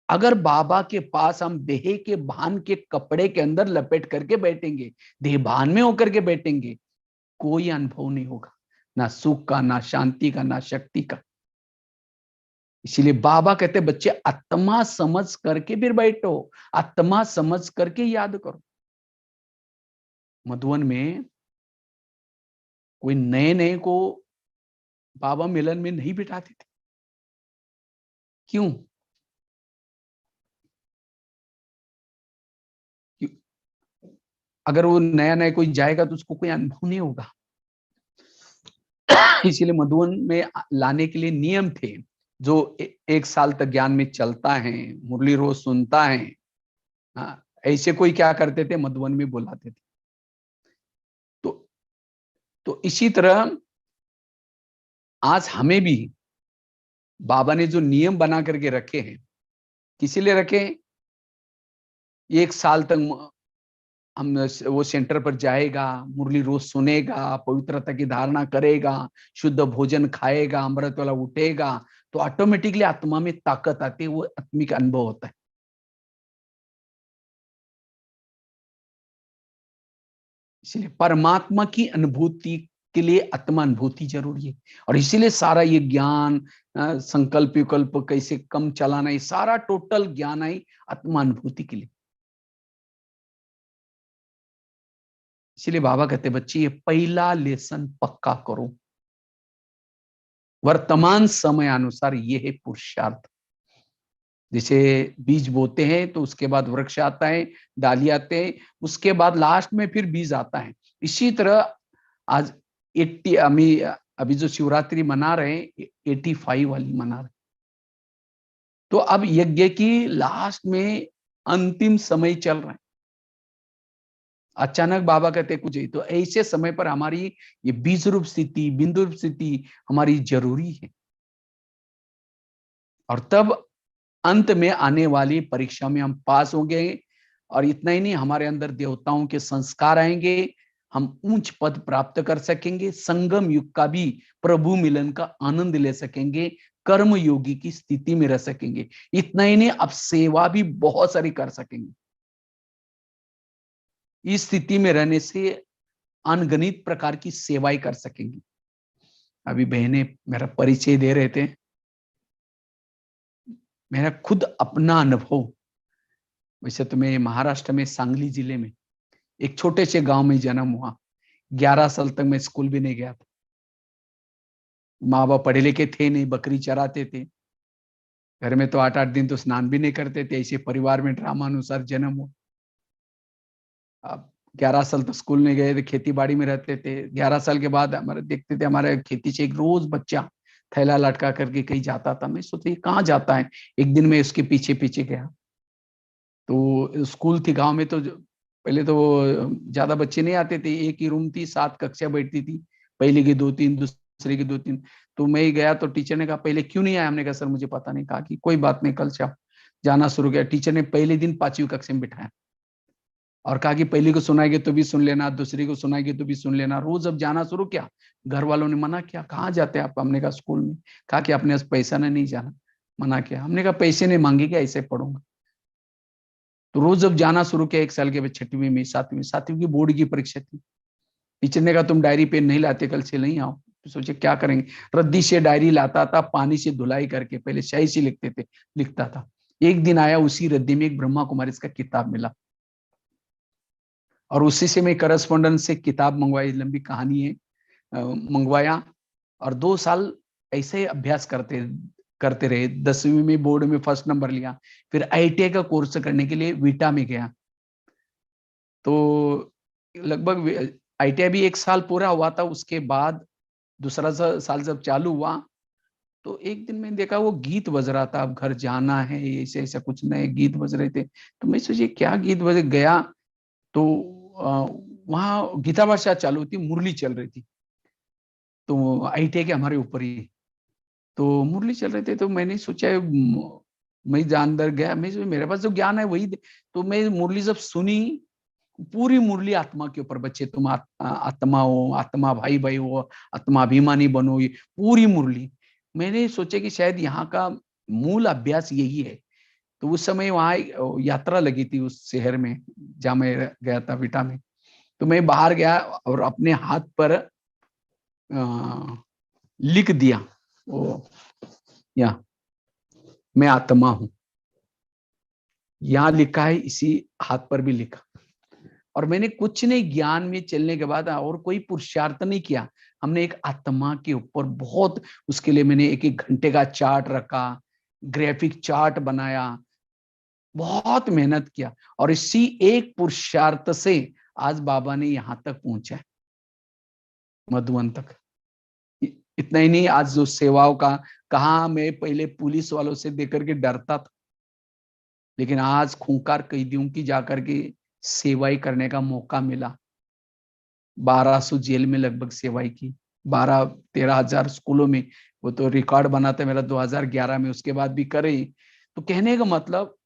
अगर बाबा के पास हम देह के भान के कपड़े के अंदर लपेट करके बैठेंगे, देह भान में होकर के बैठेंगे, कोई अनुभव नहीं होगा, ना सुख का, ना शांति का, ना शक्ति का। इसीलिए बाबा कहते बच्चे आत्मा समझ करके फिर बैठो, आत्मा समझ करके याद करो। मधुवन में कोई नए नए को बाबा मिलन में नहीं बिठाते थे। क्यों? अगर वो नया नया कोई जाएगा तो उसको कोई अनुभव नहीं होगा। इसीलिए मधुवन में लाने के लिए नियम थे। जो एक साल तक ज्ञान में चलता है, मुरली रोज सुनता है, ऐसे कोई क्या करते थे, मधुवन में बुलाते थे। तो इसी तरह आज हमें भी बाबा ने जो नियम बना करके रखे हैं, किसी लिए रखे? एक साल तक हम वो सेंटर पर जाएगा, मुरली रोज सुनेगा, पवित्रता की धारणा करेगा, शुद्ध भोजन खाएगा, अमृत वाला उठेगा, तो ऑटोमेटिकली आत्मा में ताकत आती है, वो आत्मिक अनुभव होता है। इसलिए परमात्मा की अनुभूति के लिए आत्मा अनुभूति जरूरी है। और इसीलिए सारा ये ज्ञान, संकल्प विकल्प कैसे कम चलाना, ये सारा टोटल ज्ञान है आत्मा अनुभूति के लिए। इसलिए बाबा कहते बच्चे ये पहला लेसन पक्का करो। वर्तमान समय अनुसार ये है पुरुषार्थ। जैसे बीज बोते हैं तो उसके बाद वृक्ष आता है, डाली आते हैं, उसके बाद लास्ट में फिर बीज आता है। इसी तरह आज 80 अभी जो शिवरात्रि मना रहे हैं 85 वाली मना रहे, तो अब यज्ञ की लास्ट में अंतिम समय चल रहा है। अचानक बाबा कहते कुछ ही, तो ऐसे समय पर हमारी ये बीज रूप स्थिति, बिंदु रूप स्थिति हमारी जरूरी है। और तब अंत में आने वाली परीक्षा में हम पास होंगे। और इतना ही नहीं, हमारे अंदर देवताओं के संस्कार आएंगे, हम ऊंच पद प्राप्त कर सकेंगे, संगम युग का भी प्रभु मिलन का आनंद ले सकेंगे, कर्म योगी की स्थिति में रह सकेंगे। इतना ही नहीं, अब सेवा भी बहुत सारी कर सकेंगे। इस स्थिति में रहने से अनगणित प्रकार की सेवाएं कर सकेंगी। अभी बहने मेरा परिचय दे रहे थे, मेरा खुद अपना अनुभव। वैसे तो मैं महाराष्ट्र में सांगली जिले में एक छोटे से गांव में जन्म हुआ। 11 साल तक मैं स्कूल भी नहीं गया था। माँ बाप पढ़े लिखे थे नहीं, बकरी चराते थे। घर में तो 8-8 दिन तो स्नान भी नहीं करते थे। ऐसे परिवार में ड्रामा अनुसार जन्म हुआ। अब 11 साल तक स्कूल नहीं गए थे, खेती बाड़ी में रहते थे। 11 साल के बाद हमारे देखते थे, हमारे खेती से एक रोज बच्चा थैला लटका करके कहीं जाता था। मैं सोचती कहाँ जाता है। एक दिन मैं उसके पीछे पीछे गया, तो स्कूल थी गांव में, तो पहले तो ज्यादा बच्चे नहीं आते थे, एक ही रूम थी, 7 कक्षा बैठती थी, पहले की 2-3, दूसरे की 2-3। तो मैं ही गया, तो टीचर ने कहा पहले क्यों नहीं आया? हमने कहा सर मुझे पता नहीं। कहा कि कोई बात नहीं, कल से आप जाना शुरू किया। टीचर ने पहले दिन 5वीं कक्षा में बिठाया और कहा कि पहली को सुनाएंगे तो भी सुन लेना, दूसरी को सुनाएंगे तो भी सुन लेना। रोज अब जाना शुरू किया। घर वालों ने मना किया, कहाँ जाते आप? हमने कहा स्कूल में। कहा कि आपने पैसा नहीं जाना। मना किया। हमने कहा पैसे नहीं मांगेगा, ऐसे पढ़ूंगा। तो रोज जब जाना शुरू किया, 1 साल के बाद 6वीं में 7वीं की बोर्ड की परीक्षा थी। टीचर ने कहा तुम डायरी पेन नहीं लाते, कल से नहीं आओ। तो सोचे क्या करेंगे। रद्दी से डायरी लाता था, पानी से धुलाई करके, पहले स्याही से लिखते थे, लिखता था। एक दिन आया, उसी रद्दी में एक ब्रह्मा कुमारी का किताब मिला और उसी से मैं करस्पॉन्डेंस से किताब मंगवाई। लंबी कहानी है, मंगवाया और 2 साल ऐसे अभ्यास करते रहे। 10वीं में बोर्ड में फर्स्ट नंबर लिया। फिर IITI का कोर्स करने के लिए वीटा में गया। तो लगभग IITI भी 1 साल पूरा हुआ था। उसके बाद दूसरा साल जब चालू हुआ, तो एक दिन मैंने देखा वो गीत बज रहा था, अब घर जाना है, ऐसे ऐसा कुछ नए गीत बज रहे थे। तो मैं सोचे क्या गीत बज गया, तो वहां गीता भाषा चालू थी, मुरली चल रही थी। तो आईटीआई के हमारे ऊपर ही, तो मुरली चल रहे थे, तो मैंने सोचा मैं अंदर गया, मैं मेरे पास जो ज्ञान है वही तो मैं मुरली जब सुनी, पूरी मुरली आत्मा के ऊपर, बच्चे तुम आत्मा हो, आत्मा भाई भाई हो, आत्मा अभिमानी बनो, ये पूरी मुरली। मैंने सोचा कि शायद यहाँ का मूल अभ्यास यही है। तो उस समय वहां यात्रा लगी थी उस शहर में जहां मैं गया था, विटा में। तो मैं बाहर गया और अपने हाथ पर लिख दिया, वो या मैं आत्मा हूं, यहां लिखा है, इसी हाथ पर भी लिखा। और मैंने कुछ नहीं, ज्ञान में चलने के बाद और कोई पुरुषार्थ नहीं किया। हमने एक आत्मा के ऊपर बहुत, उसके लिए मैंने एक एक घंटे का चार्ट रखा, ग्राफिक चार्ट बनाया, बहुत मेहनत किया, और इसी एक पुरुषार्थ से आज बाबा ने यहां तक पहुंचा है, मधुबन तक। इतना ही नहीं, आज जो सेवाओं का, कहा मैं पहले पुलिस वालों से देकर के डरता था, लेकिन आज खूंखार कैदियों की जाकर के सेवाई करने का मौका मिला। 1200 जेल में लगभग सेवाई की, 12-13 हजार स्कूलों में, वो तो रिकॉर्ड बना था मेरा 2011 में, उसके बाद भी करे। तो कहने का मतलब,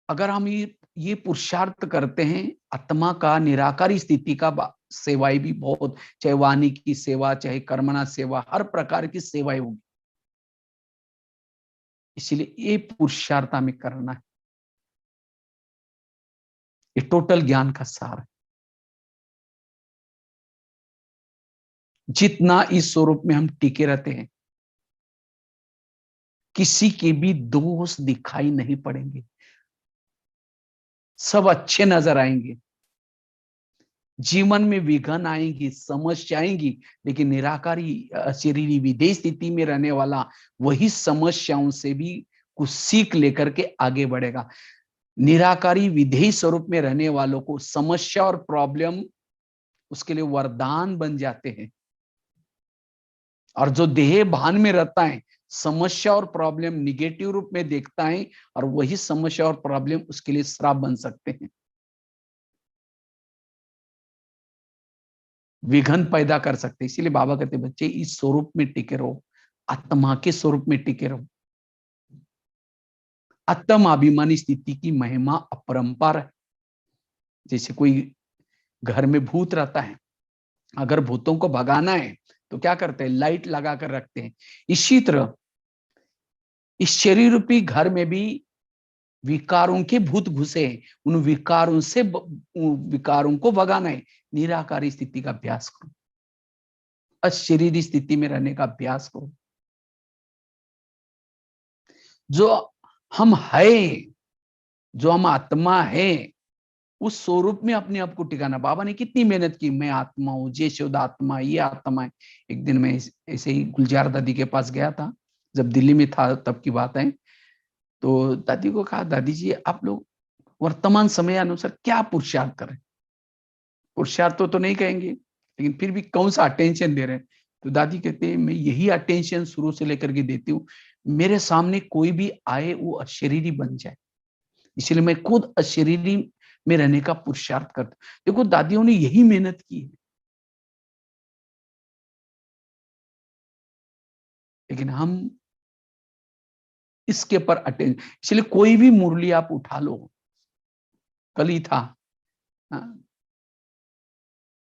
अगर हम ये पुरुषार्थ करते हैं, आत्मा का निराकारी स्थिति का सेवाएं भी बहुत, चाहे वाणी की सेवा, चाहे कर्मणा सेवा, हर प्रकार की सेवाएं होगी। इसलिए ये पुरुषार्थ हमें करना है, ये टोटल ज्ञान का सार है। जितना इस स्वरूप में हम टिके रहते हैं, किसी के भी दोष दिखाई नहीं पड़ेंगे, सब अच्छे नजर आएंगे। जीवन में विघन आएंगी, समस्या आएंगी, लेकिन निराकारी शरीरी विधेय स्थिति में रहने वाला वही समस्याओं से भी कुछ सीख लेकर के आगे बढ़ेगा। निराकारी विधेय स्वरूप में रहने वालों को समस्या और प्रॉब्लम उसके लिए वरदान बन जाते हैं, और जो देह भान में रहता है, समस्या और प्रॉब्लम निगेटिव रूप में देखता है, और वही समस्या और प्रॉब्लम उसके लिए श्राप बन सकते हैं, विघन पैदा कर सकते। इसीलिए बाबा कहते बच्चे इस स्वरूप में टिके रहो, आत्मा के स्वरूप में टिके रहो। आत्म अभिमानी स्थिति की महिमा अपरंपार है। जैसे कोई घर में भूत रहता है, अगर भूतों को भगाना है तो क्या करते हैं, लाइट लगा कर रखते हैं। इसी तरह इस शरीर रूपी घर में भी विकारों के भूत घुसे हैं, उन विकारों से विकारों को भगाना है। निराकारी स्थिति का अभ्यास करो, अशरीरी स्थिति में रहने का अभ्यास करो। जो हम है, जो हम आत्मा है, उस स्वरूप में अपने आप को टिकाना। बाबा ने कितनी मेहनत की, मैं आत्मा हूँ, जय शुद्ध आत्मा, ये आत्मा है। एक दिन मैं ऐसे ही गुलजार दादी के पास गया था, जब दिल्ली में था तब की बात है। तो दादी को कहा, दादी जी आप लोग वर्तमान समय अनुसार क्या पुरुषार्थ करें? पुरुषार्थ तो नहीं कहेंगे, लेकिन फिर भी कौन सा अटेंशन दे रहे हैं? तो दादी कहते हैं, मैं यही अटेंशन शुरू से लेकर के देती हूँ, मेरे सामने कोई भी आए वो अशरीरी बन जाए, इसलिए मैं खुद अशरीरी में रहने का पुरुषार्थ करता हूं। देखो दादियों ने यही मेहनत की है, लेकिन हम इसके ऊपर अटेंशन, इसलिए कोई भी मुरली आप उठा लो, कल ही था,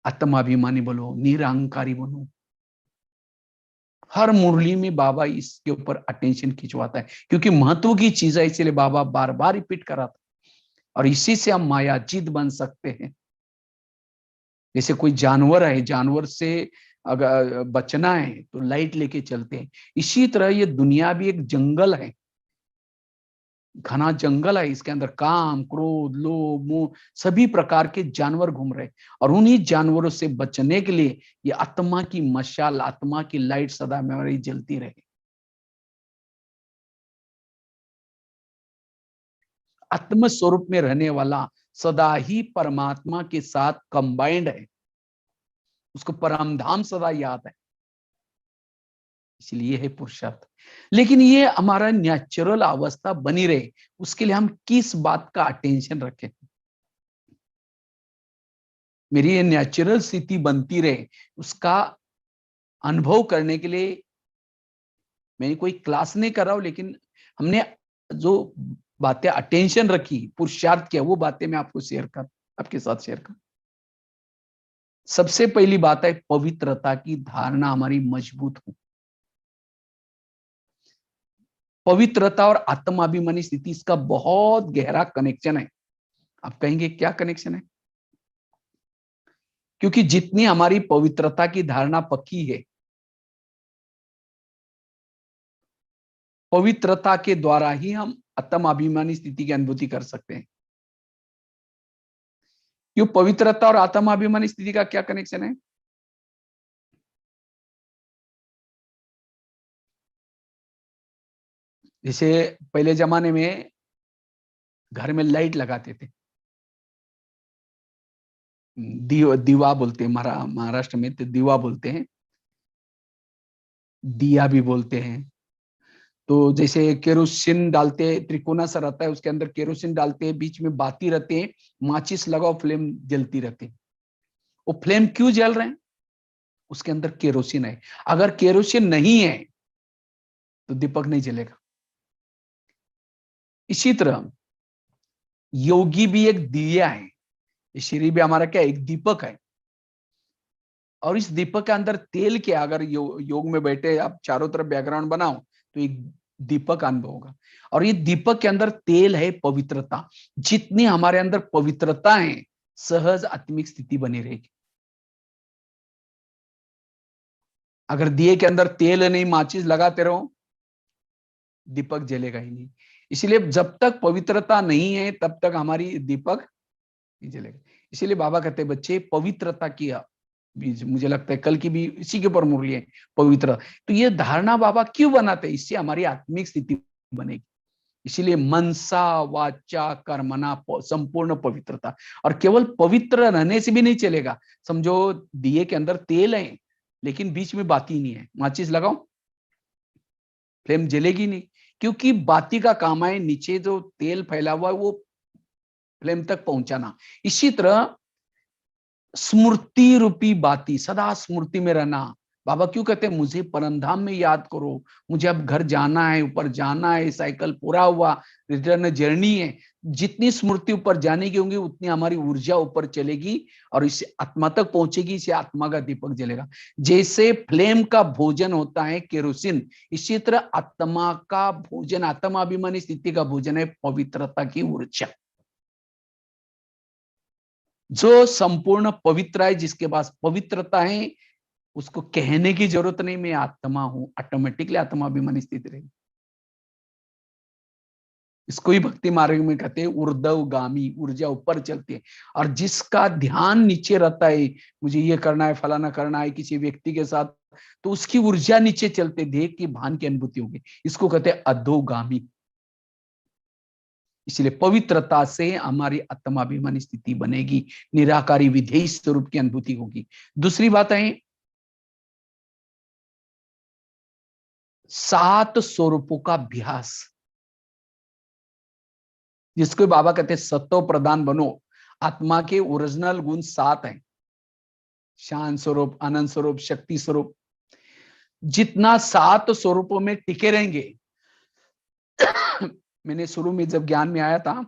आत्माभिमानी बनो, निरहंकारी बनो, हर मुरली में बाबा इसके ऊपर अटेंशन खिंचवाता है, क्योंकि महत्व की चीज है, इसलिए बाबा बार बार रिपीट कराता। और इसी से हम मायाजीत बन सकते हैं। जैसे कोई जानवर है, जानवर से अगर बचना है तो लाइट लेके चलते हैं, इसी तरह ये दुनिया भी एक जंगल है, घना जंगल है, इसके अंदर काम, क्रोध, लोभ, मोह सभी प्रकार के जानवर घूम रहे, और उन्हीं जानवरों से बचने के लिए ये आत्मा की मशाल, आत्मा की लाइट सदा हमारी जलती रहे। आत्म स्वरूप में रहने वाला सदा ही परमात्मा के साथ कंबाइंड है, उसको परम धाम सदा याद है, इसलिए है पुरुषार्थ। लेकिन ये हमारा नेचुरल अवस्था बनी रहे, उसके लिए हम किस बात का अटेंशन रखें? मेरी ये नेचुरल स्थिति बनती रहे, उसका अनुभव करने के लिए मैं कोई क्लास नहीं कर रहा हूं, लेकिन हमने जो बातें अटेंशन रखी, पुरुषार्थ किया, वो बातें मैं आपके साथ शेयर कर। सबसे पहली बात है पवित्रता की धारणा हमारी मजबूत हो। पवित्रता और आत्माभिमानी स्थिति, इसका बहुत गहरा कनेक्शन है। आप कहेंगे क्या कनेक्शन है? क्योंकि जितनी हमारी पवित्रता की धारणा पक्की है, पवित्रता के द्वारा ही हम आत्माभिमानी स्थिति की अनुभूति कर सकते हैं। क्यों? पवित्रता और आत्माभिमानी स्थिति का क्या कनेक्शन है? जैसे पहले जमाने में घर में लाइट लगाते थे, दीवा बोलते हैं, महाराष्ट्र में तो दीवा बोलते हैं, दिया भी बोलते हैं। तो जैसे केरोसिन डालते, त्रिकोना सा रहता है, उसके अंदर केरोसिन डालते हैं, बीच में बाती रहते हैं, माचिस लगाओ, फ्लेम जलती रहती है। वो फ्लेम क्यों जल रहे हैं? उसके अंदर केरोसिन है। अगर केरोसिन नहीं है तो दीपक नहीं जलेगा। इसी तरह योगी भी एक दिया है, शरीर भी हमारा क्या, एक दीपक है। और इस दीपक के अंदर तेल क्या, अगर योग में बैठे आप चारों तरफ बैकग्राउंड बनाओ तो एक दीपक अनुभव होगा। और ये दीपक के अंदर तेल है पवित्रता। जितनी हमारे अंदर पवित्रता है, सहज आत्मिक स्थिति बनी रहेगी। अगर दिए के अंदर तेल नहीं, माचिस लगाते रहो, दीपक जलेगा ही नहीं। इसलिए जब तक पवित्रता नहीं है तब तक हमारी दीपक नहीं जलेगा। इसीलिए बाबा कहते हैं बच्चे पवित्रता की बीज, मुझे लगता है कल की भी इसी के ऊपर मुरली है, पवित्र। तो ये धारणा बाबा क्यों बनाते हैं? इससे हमारी आत्मिक स्थिति बनेगी। इसीलिए मनसा वाचा कर्मणा संपूर्ण पवित्रता। और केवल पवित्र रहने से भी नहीं चलेगा। समझो दिए के अंदर तेल है लेकिन बीच में बाती नहीं है, माचिस लगाओ, फ्लेम जलेगी नहीं। क्योंकि बाती का काम है नीचे जो तेल फैला हुआ है वो फ्लेम तक पहुंचाना। इसी तरह स्मृति रूपी बाती, सदा स्मृति में रहना। बाबा क्यों कहते हैं मुझे परमधाम में याद करो, मुझे अब घर जाना है, ऊपर जाना है, साइकिल पूरा हुआ, रिटर्न जर्नी है। जितनी स्मृति ऊपर जाने की होंगी उतनी हमारी ऊर्जा ऊपर चलेगी और इससे आत्मा तक पहुंचेगी, इससे आत्मा का दीपक जलेगा। जैसे फ्लेम का भोजन होता है केरोसिन, इसी तरह आत्मा का भोजन, आत्माभिमानी स्थिति का भोजन है पवित्रता की ऊर्जा। जो संपूर्ण पवित्र है, जिसके पास पवित्रता है, उसको कहने की जरूरत नहीं मैं आत्मा हूं, ऑटोमेटिकली आत्माभिमानी स्थिति रहेगी। इसको ही भक्ति मार्ग में कहते हैं ऊर्ध्वगामी, ऊर्जा ऊपर चलती है। और जिसका ध्यान नीचे रहता है, मुझे ये करना है, फलाना करना है किसी व्यक्ति के साथ, तो उसकी ऊर्जा नीचे चलते देह की भान की अनुभूति होगी। इसको कहते हैं अधोगामी। इसलिए पवित्रता से हमारी आत्माभिमानी स्थिति बनेगी, निराकारी विधेय स्वरूप की अनुभूति होगी। दूसरी बात है 7 स्वरूपों का अभ्यास, जिसको बाबा कहते हैं सत्व प्रदान बनो। आत्मा के ओरिजिनल गुण 7 हैं, शांत स्वरूप, आनंद स्वरूप, शक्ति स्वरूप। जितना 7 स्वरूपों में टिके रहेंगे मैंने शुरू में जब ज्ञान में आया था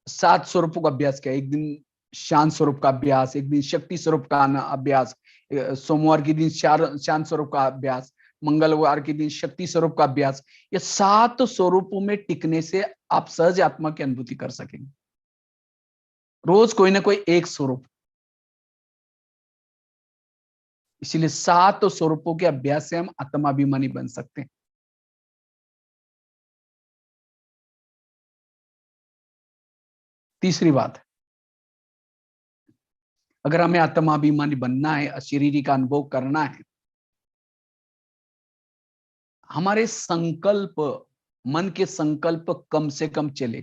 7 स्वरूपों का अभ्यास किया। एक दिन शांत स्वरूप का अभ्यास, एक दिन शक्ति स्वरूप का अभ्यास, सोमवार के दिन शांत स्वरूप का अभ्यास, मंगलवार के दिन शक्ति स्वरूप का अभ्यास। ये 7 स्वरूपों में टिकने से आप सहज आत्मा की अनुभूति कर सकेंगे। रोज कोई ना कोई एक स्वरूप। इसीलिए 7 स्वरूपों के अभ्यास से हम आत्माभिमानी बन सकते हैं। तीसरी बात, अगर हमें आत्माभिमानी बनना है, अशरीरी का अनुभव करना है, हमारे संकल्प, मन के संकल्प कम से कम चले।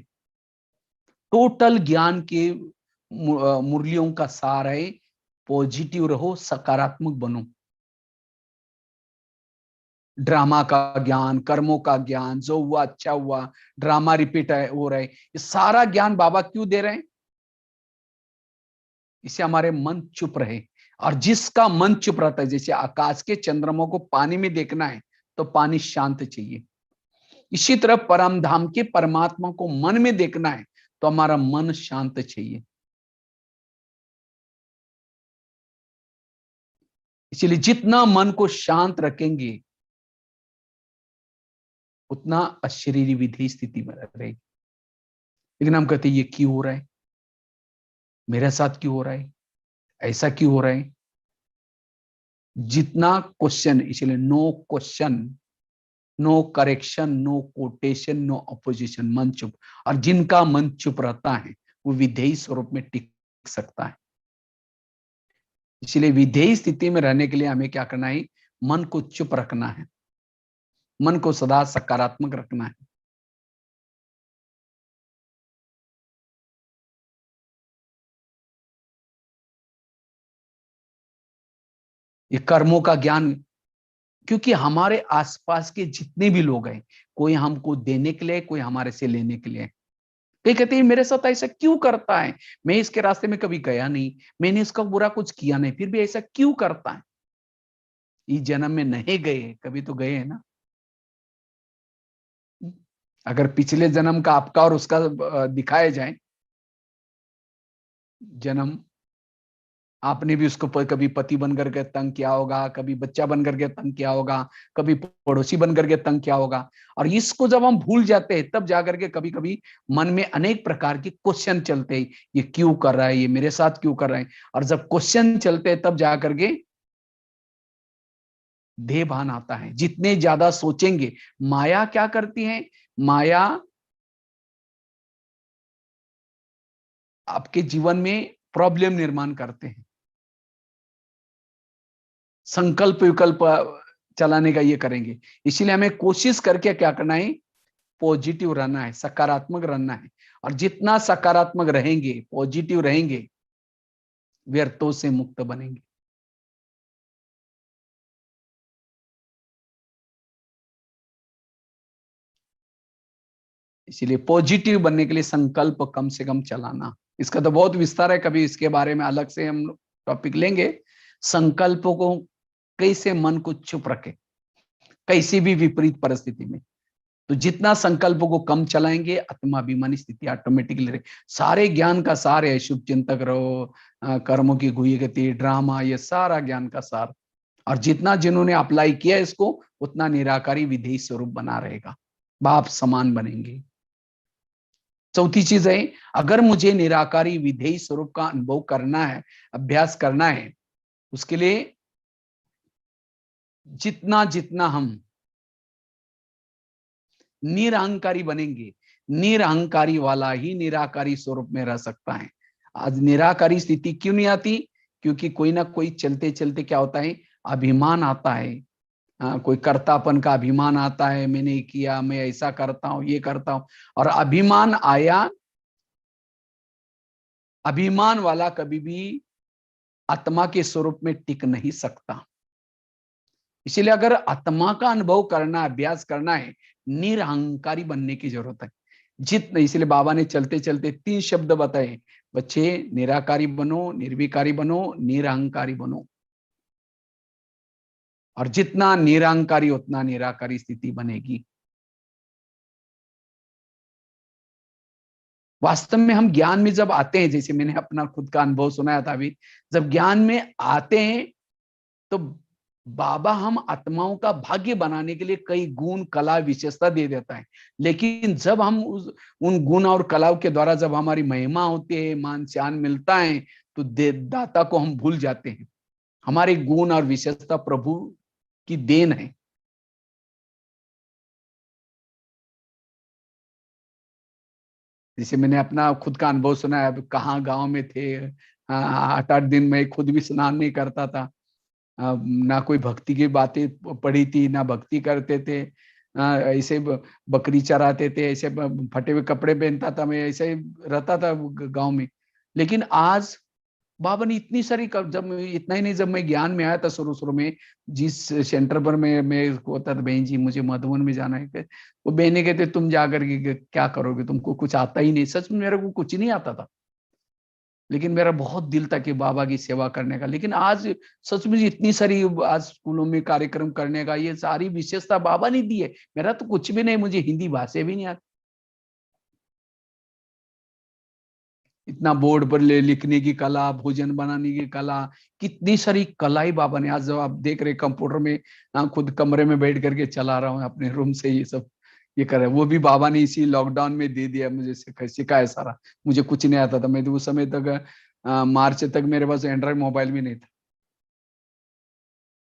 टोटल ज्ञान के मुरलियों का सार है पॉजिटिव रहो, सकारात्मक बनो। ड्रामा का ज्ञान, कर्मों का ज्ञान, जो हुआ अच्छा हुआ, ड्रामा रिपीट हो रहा है, ये सारा ज्ञान बाबा क्यों दे रहे हैं? इससे हमारे मन चुप रहे। और जिसका मन चुप रहता है, जैसे आकाश के चंद्रमा को पानी में देखना है तो पानी शांत चाहिए, इसी तरह परम धाम के परमात्मा को मन में देखना है तो हमारा मन शांत चाहिए। इसलिए जितना मन को शांत रखेंगे उतना अशरीरी विधि स्थिति में रहेगी। लेकिन हम कहते हैं ये क्यों हो रहा है, मेरे साथ क्यों हो रहा है, ऐसा क्यों हो रहा है। जितना क्वेश्चन, इसलिए no question, no correction, no quotation, no opposition, मन चुप। और जिनका मन चुप रहता है वो विधेयी स्वरूप में टिक सकता है। इसलिए विधेयी स्थिति में रहने के लिए हमें क्या करना है, मन को चुप रखना है, मन को सदा सकारात्मक रखना है। ये कर्मों का ज्ञान, क्योंकि हमारे आसपास के जितने भी लोग हैं, कोई हमको देने के लिए, कोई हमारे से लेने के लिए। कई कहते हैं मेरे साथ ऐसा क्यों करता है, मैं इसके रास्ते में कभी गया नहीं, मैंने इसका बुरा कुछ किया नहीं, फिर भी ऐसा क्यों करता है। इस जन्म में नहीं गए, कभी तो गए हैं ना। अगर पिछले जन्म का आपका और उसका दिखाया जाए जन्म, आपने भी उसको कभी पति बन करके तंग किया होगा, कभी बच्चा बन करके तंग किया होगा, कभी पड़ोसी बन करके तंग किया होगा। और इसको जब हम भूल जाते हैं तब जाकर के कभी कभी मन में अनेक प्रकार के क्वेश्चन चलते हैं, ये क्यों कर रहा है, ये मेरे साथ क्यों कर रहा है। और जब क्वेश्चन चलते हैं तब जाकर के देह भान आता है। जितने ज्यादा सोचेंगे, माया क्या करती है, माया आपके जीवन में प्रॉब्लम निर्माण करते हैं। संकल्प विकल्प चलाने का ये करेंगे। इसीलिए हमें कोशिश करके क्या करना है, पॉजिटिव रहना है, सकारात्मक रहना है। और जितना सकारात्मक रहेंगे, पॉजिटिव रहेंगे, व्यर्थों से मुक्त बनेंगे। इसीलिए पॉजिटिव बनने के लिए संकल्प कम से कम चलाना। इसका तो बहुत विस्तार है, कभी इसके बारे में अलग से हम टॉपिक लेंगे। संकल्पों को कैसे मन को चुप रखे कैसी भी विपरीत परिस्थिति में। तो जितना संकल्पों को कम चलाएंगे, आत्माभिमानी स्थिति ऑटोमेटिकली रहे। सारे ज्ञान का सार है, शुभ चिंतक रहो, कर्मों की गुही गति, ड्रामा, ये सारा ज्ञान का सार। और जितना जिन्होंने अप्लाई किया इसको, उतना निराकारी विधेयी स्वरूप बना रहेगा, बाप समान बनेंगे। चौथी चीज है, अगर मुझे निराकारी विधेयी स्वरूप का अनुभव करना है, अभ्यास करना है, उसके लिए जितना जितना हम निरहंकारी बनेंगे, निरहंकारी वाला ही निराकारी स्वरूप में रह सकता है। आज निराकारी स्थिति क्यों नहीं आती, क्योंकि कोई ना कोई चलते चलते क्या होता है, अभिमान आता है। कोई कर्तापन का अभिमान आता है, मैंने किया, मैं ऐसा करता हूं, ये करता हूं। और अभिमान आया, अभिमान वाला कभी भी आत्मा के स्वरूप में टिक नहीं सकता। इसीलिए अगर आत्मा का अनुभव करना, अभ्यास करना है, निरहंकारी बनने की जरूरत है। जितने, इसलिए बाबा ने चलते चलते 3 शब्द बताए, बच्चे निराकारी बनो, निर्विकारी बनो, निरहंकारी बनो। और जितना निरहंकारी उतना निराकारी स्थिति बनेगी। वास्तव में हम ज्ञान में जब आते हैं, जैसे मैंने अपना खुद का अनुभव सुनाया था अभी, जब ज्ञान में आते हैं तो बाबा हम आत्माओं का भाग्य बनाने के लिए कई गुण, कला, विशेषता दे देता है। लेकिन जब हम उन गुण और कलाओं के द्वारा जब हमारी महिमा होती है, मान शान मिलता है, तो दाता को हम भूल जाते हैं। हमारे गुण और विशेषता प्रभु की देन है। जैसे मैंने अपना खुद का अनुभव सुना है, अब कहाँ गांव में थे, 8-8 दिन में खुद भी स्नान नहीं करता था, ना कोई भक्ति की बातें पढ़ी थी, ना भक्ति करते थे, ऐसे बकरी चराते थे, ऐसे फटे हुए कपड़े पहनता था, मैं ऐसे ही रहता था गांव में। लेकिन आज बाबा ने इतनी सारी, जब इतना ही नहीं, जब मैं ज्ञान में आया था शुरू शुरू में, जिस सेंटर पर मैं होता था, बहन जी मुझे मधुबन में जाना है, वो बहने कहते तुम जाकर के क्या करोगे, तुमको कुछ आता ही नहीं। सच में मेरे को कुछ नहीं आता था। लेकिन मेरा बहुत दिल था कि बाबा की सेवा करने का। लेकिन आज सच में इतनी सारी आज स्कूलों में कार्यक्रम करने का, ये सारी विशेषता बाबा ने दी है। मेरा तो कुछ भी नहीं, मुझे हिंदी भाषा भी नहीं आती। इतना बोर्ड पर लिखने की कला, भोजन बनाने की कला, कितनी सारी कलाई बाबा ने। आज जब आप देख रहे कंप्यूटर में, खुद कमरे में बैठ करके चला रहा हूँ अपने रूम से, ये सब ये कर रहे हैं, वो भी बाबा ने इसी लॉकडाउन में दे दिया मुझे, सिखाया सारा। मुझे कुछ नहीं आता था, मैं तो उस समय तक मार्च तक मेरे पास एंड्रॉइड मोबाइल भी नहीं था।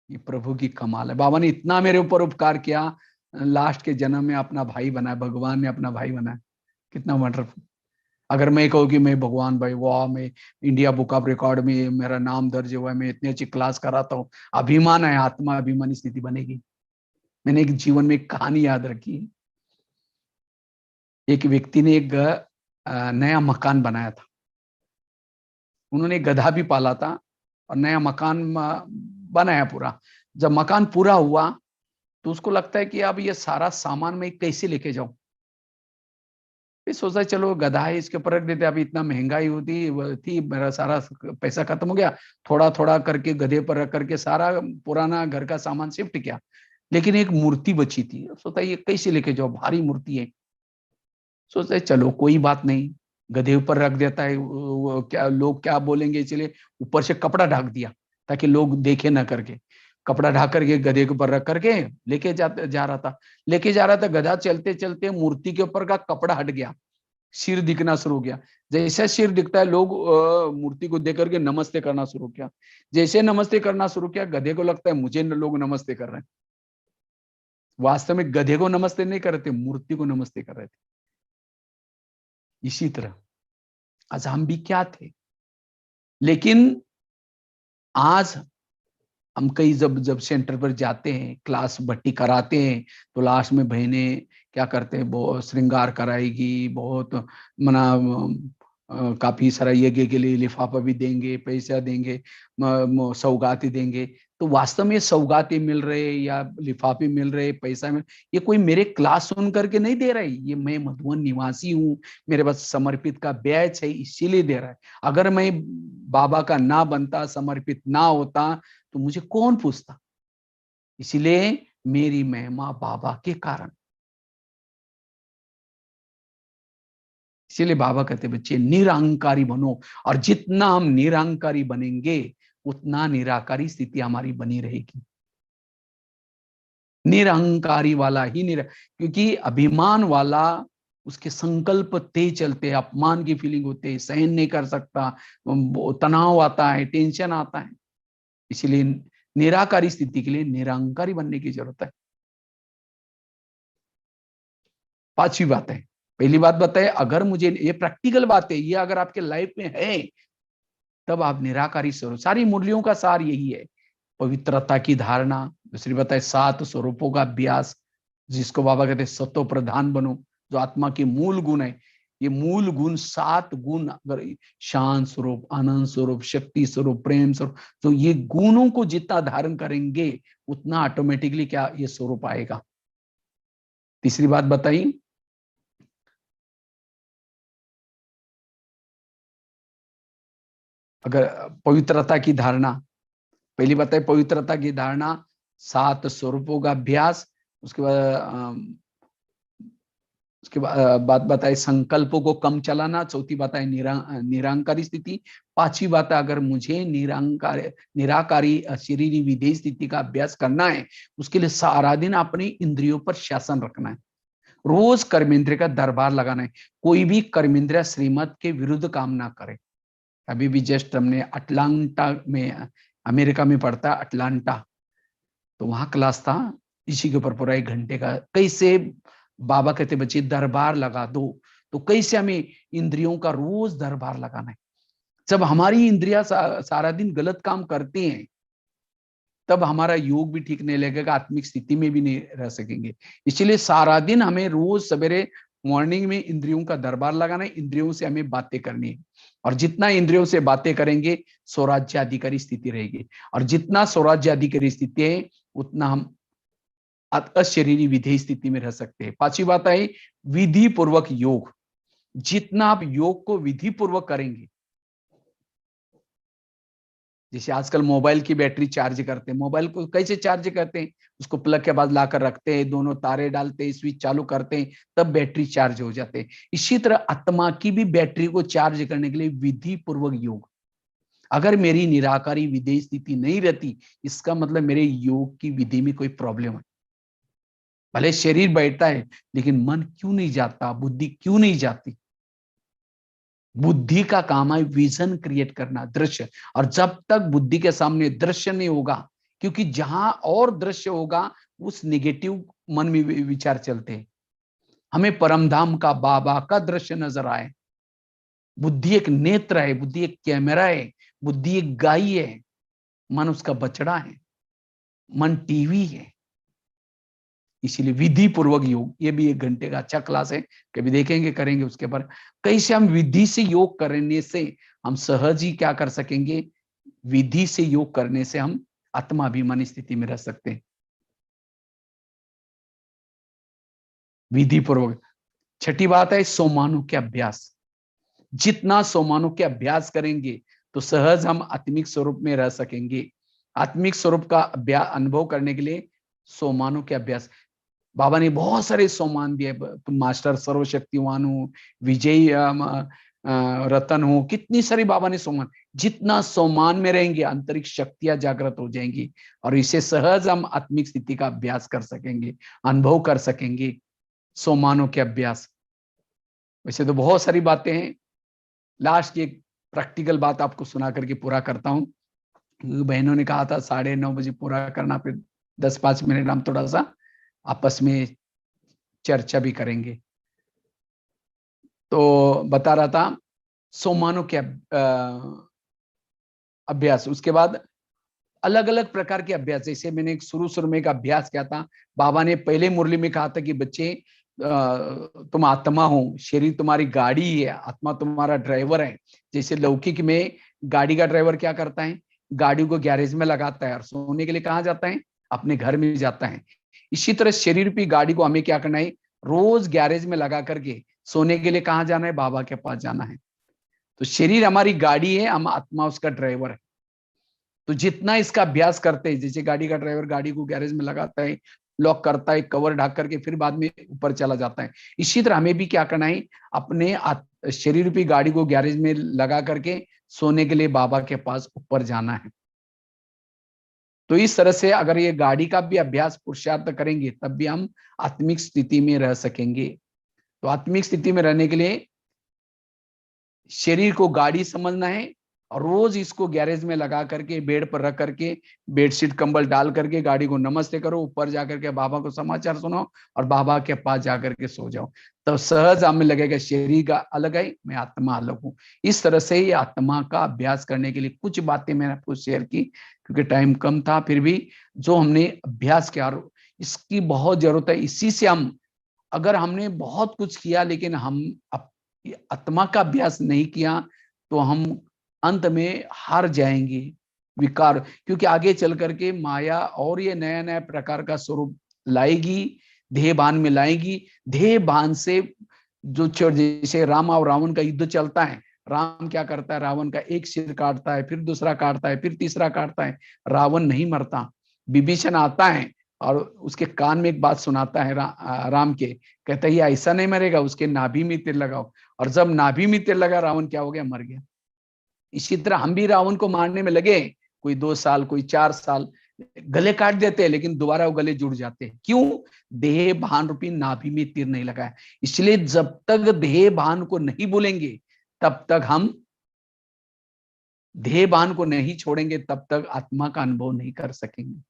ये प्रभु की कमाल है, बाबा ने इतना मेरे ऊपर उपकार किया। लास्ट के जन्म में अपना भाई बनाया, भगवान ने अपना भाई बनाया। कितना वंडरफुल। अगर मैं कहूँ कि मैं भगवान भाई, वाह, मैं इंडिया बुक ऑफ रिकॉर्ड में मेरा नाम दर्ज हुआ है, मैं इतनी अच्छी क्लास कराता हूँ, अभिमान है, आत्मा अभिमानी स्थिति बनेगी। मैंने एक जीवन में एक कहानी याद रखी। एक व्यक्ति ने एक नया मकान बनाया था। उन्होंने गधा भी पाला था और नया मकान बनाया पूरा। जब मकान पूरा हुआ तो उसको लगता है कि अब ये सारा सामान मैं कैसे लेके जाऊं। फिर सोचा चलो गधा है, इसके ऊपर रख देते। अभी इतना महंगाई होती थी, मेरा सारा पैसा खत्म हो गया। थोड़ा थोड़ा करके गधे पर रख करके सारा पुराना घर का सामान शिफ्ट किया। लेकिन एक मूर्ति बची थी। सोचा ये कैसे लेके जाओ, भारी मूर्ति है। सोचते चलो कोई बात नहीं, गधे ऊपर रख देता है, क्या लोग क्या बोलेंगे, इसलिए ऊपर से कपड़ा ढक दिया ताकि लोग देखे ना करके। कपड़ा ढक करके गधे के ऊपर रख करके लेके जा रहा था। गधा चलते चलते मूर्ति के ऊपर का कपड़ा हट गया, सिर दिखना शुरू हो गया। जैसे सिर दिखता है, लोग मूर्ति को देख करके नमस्ते करना शुरू किया। जैसे नमस्ते करना शुरू किया, गधे को लगता है मुझे लोग नमस्ते कर रहे हैं। वास्तव में गधे को नमस्ते नहीं कर रहे थे, मूर्ति को नमस्ते कर रहे थे। इसी तरह आज हम भी क्या थे। लेकिन आज हम कई जब जब सेंटर पर जाते हैं, क्लास भट्टी कराते हैं, तो लास्ट में बहनें क्या करते हैं, बहुत श्रृंगार कराएगी, बहुत मना काफी सारा यज्ञ के लिए लिफाफा भी देंगे, पैसा देंगे, सौगाती देंगे। तो वास्तव में सौगाती मिल रहे या लिफाफे मिल रहे, पैसा मिल, ये कोई मेरे क्लास सुन करके नहीं दे रहा है। ये मैं मधुबन निवासी हूँ, मेरे पास समर्पित का बैच है, इसीलिए दे रहा है। अगर मैं बाबा का ना बनता, समर्पित ना होता, तो मुझे कौन पूछता। इसीलिए मेरी महिमा बाबा के कारण। इसीलिए बाबा कहते बच्चे निरहंकारी बनो, और जितना हम निरहंकारी बनेंगे उतना निराकारी स्थिति हमारी बनी रहेगी। निरहंकारी वाला ही क्योंकि अभिमान वाला, उसके संकल्प तेज चलते, अपमान की फीलिंग होते है, सहन नहीं कर सकता, तनाव आता है, टेंशन आता है। इसीलिए निराकारी स्थिति के लिए निरहंकारी बनने की जरूरत है। पांचवी बात है, पहली बात बताए, अगर मुझे, ये प्रैक्टिकल बात है, ये अगर आपके लाइफ में है तब आप निराकारी स्वरूप, सारी मूल्यों का सार यही है। पवित्रता की धारणा, दूसरी बताए 7 स्वरूपों का अभ्यास, जिसको बाबा कहते हैं सत्व प्रधान बनो, जो आत्मा के मूल गुण है। ये मूल गुण 7 गुण, अगर शांत स्वरूप, आनंद स्वरूप, शक्ति स्वरूप, प्रेम स्वरूप, तो ये गुणों को जितना धारण करेंगे उतना ऑटोमेटिकली क्या ये स्वरूप आएगा। तीसरी बात बताई, अगर पवित्रता की धारणा, पहली बताई पवित्रता की धारणा, 7 स्वरूपों का अभ्यास, उसके बाद बात बताए संकल्पों को कम चलाना, चौथी बात है निरांकारी स्थिति, पांचवी बात है अगर मुझे निराकारी शरीरी विधेय स्थिति का अभ्यास करना है, उसके लिए सारा दिन अपनी इंद्रियों पर शासन रखना है। रोज कर्मेंद्रिय का दरबार लगाना है। कोई भी कर्मेंद्रिय श्रीमत के विरुद्ध काम ना करे। अभी भी जस्ट हमने अटलांटा में, अमेरिका में पढ़ता है अटलांटा, तो वहां क्लास था इसी के ऊपर पूरा 1 घंटे का। कैसे बाबा कहते बच्चे दरबार लगा दो, तो कैसे हमें इंद्रियों का रोज दरबार लगाना है। जब हमारी इंद्रिया सारा दिन गलत काम करते हैं, तब हमारा योग भी ठीक नहीं लगेगा, आत्मिक स्थिति में भी नहीं रह सकेंगे। इसलिए सारा दिन हमें रोज सवेरे मॉर्निंग में इंद्रियों का दरबार लगाना है, इंद्रियों से हमें बातें करनी है। और जितना इंद्रियों से बातें करेंगे स्वराज्य अधिकारी स्थिति रहेगी, और जितना स्वराज्य अधिकारी स्थिति है उतना हम अशरीरी विधेय स्थिति में रह सकते हैं। पांचवी बात है विधि पूर्वक योग। जितना आप योग को विधि पूर्वक करेंगे जैसे आजकल मोबाइल की बैटरी चार्ज करते हैं, मोबाइल को कैसे चार्ज करते हैं, उसको प्लग के बाद लाकर रखते हैं, दोनों तारे डालते हैं, स्विच चालू करते हैं, तब बैटरी चार्ज हो जाते हैं। इसी तरह आत्मा की भी बैटरी को चार्ज करने के लिए विधि पूर्वक योग। अगर मेरी निराकारी विधेय स्थिति नहीं रहती, इसका मतलब मेरे योग की विधि में कोई प्रॉब्लम है। भले शरीर बैठता है लेकिन मन क्यों नहीं जाता, बुद्धि क्यों नहीं जाती? बुद्धि का काम है विजन क्रिएट करना, दृश्य। और जब तक बुद्धि के सामने दृश्य नहीं होगा, क्योंकि जहां और दृश्य होगा उस निगेटिव मन में विचार चलते हैं। हमें परमधाम का, बाबा का दृश्य नजर आए। बुद्धि एक नेत्र है, बुद्धि एक कैमरा है, बुद्धि एक गाय है, मन उसका बछड़ा है, मन टीवी है। इसीलिए विधि पूर्वक योग, ये भी 1 घंटे का अच्छा क्लास है, कभी देखेंगे, करेंगे उसके पर कैसे हम विधि से योग करने से हम सहज ही क्या कर सकेंगे। विधि से योग करने से हम आत्माभिमानी स्थिति में रह सकते हैं, विधि पूर्वक। छठी बात है सोमानु के अभ्यास। जितना सोमानु के अभ्यास करेंगे तो सहज हम आत्मिक स्वरूप में रह सकेंगे। आत्मिक स्वरूप का अनुभव करने के लिए सोमानु के अभ्यास, बाबा ने बहुत सारे सोमान दिए। तुम मास्टर सर्वशक्तिवान हो, विजयी रतन हो, कितनी सारी बाबा ने सोमान। जितना सोमान में रहेंगे अंतरिक्ष शक्तियां जागृत हो जाएंगी और इसे सहज हम आत्मिक स्थिति का अभ्यास कर सकेंगे, अनुभव कर सकेंगे। सोमानों के अभ्यास, वैसे तो बहुत सारी बातें हैं। लास्ट की एक प्रैक्टिकल बात आपको सुना करके पूरा करता हूँ। बहनों ने कहा था 9:30 बजे पूरा करना, फिर 10-5 मिनट हम थोड़ा सा आपस में चर्चा भी करेंगे। तो बता रहा था सोमानों के अभ्यास, उसके बाद अलग अलग प्रकार के अभ्यास। जैसे मैंने शुरू में एक अभ्यास किया था, बाबा ने पहले मुरली में कहा था कि बच्चे तुम आत्मा हो, शरीर तुम्हारी गाड़ी है, आत्मा तुम्हारा ड्राइवर है। जैसे लौकिक में गाड़ी का ड्राइवर क्या करता है, गाड़ी को गैरेज में लगाता है और सोने के लिए कहाँ जाता है, अपने घर में जाता है। इसी तरह शरीर की गाड़ी को हमें क्या करना है, रोज गैरेज में लगा करके सोने के लिए कहाँ जाना है, बाबा के पास जाना है। तो शरीर हमारी गाड़ी है, हम आत्मा उसका ड्राइवर है। तो जितना इसका अभ्यास करते हैं, जैसे गाड़ी का ड्राइवर गाड़ी को गैरेज में लगाता है, लॉक करता है, कवर ढक करके फिर बाद में ऊपर चला जाता है, इसी तरह हमें भी क्या करना है, अपने शरीर की गाड़ी को गैरेज में लगा करके सोने के लिए बाबा के पास ऊपर जाना है। तो इस तरह से अगर ये गाड़ी का भी अभ्यास पुरुषार्थ करेंगे तब भी हम आत्मिक स्थिति में रह सकेंगे। तो आत्मिक स्थिति में रहने के लिए शरीर को गाड़ी समझना है और रोज इसको गैरेज में लगा करके बेड पर रख करके बेडशीट कंबल डाल करके गाड़ी को नमस्ते करो, ऊपर जाकर के बाबा को समाचार सुनाओ और बाबा के पास जाकर के सो जाओ। तो सहज हमें लगेगा शरीर का अलग है, मैं आत्मा अलग हूँ। इस तरह से ही आत्मा का अभ्यास करने के लिए कुछ बातें मैंने आपको शेयर की, क्योंकि टाइम कम था, फिर भी जो हमने अभ्यास किया इसकी बहुत जरूरत है। इसी से हम, अगर हमने बहुत कुछ किया लेकिन हम आत्मा का अभ्यास नहीं किया तो हम अंत में हार जाएंगे, विकार। क्योंकि आगे चल करके माया और ये नया नया प्रकार का स्वरूप लाएगी, देह भान में लाएगी। देह भान से जो जैसे राम और रावण का युद्ध चलता है, राम क्या करता है, रावण का एक सिर काटता है, फिर दूसरा काटता है, फिर तीसरा काटता है, रावण नहीं मरता। विभीषण आता है और उसके कान में एक बात सुनाता है राम के, कहता है ये ऐसा नहीं मरेगा, उसके नाभि में तीर लगाओ। और जब नाभि में तीर लगा, रावण क्या हो गया, मर गया। इसी तरह हम भी रावण को मारने में लगे, कोई 2 साल, कोई 4 साल, गले काट देते हैं लेकिन दोबारा वो गले जुड़ जाते हैं। क्यों? देह भान रूपी नाभि में तीर नहीं लगाया। इसलिए जब तक देह भान को नहीं भूलेंगे तब तक हम देह भान को नहीं छोड़ेंगे, तब तक आत्मा का अनुभव नहीं कर सकेंगे।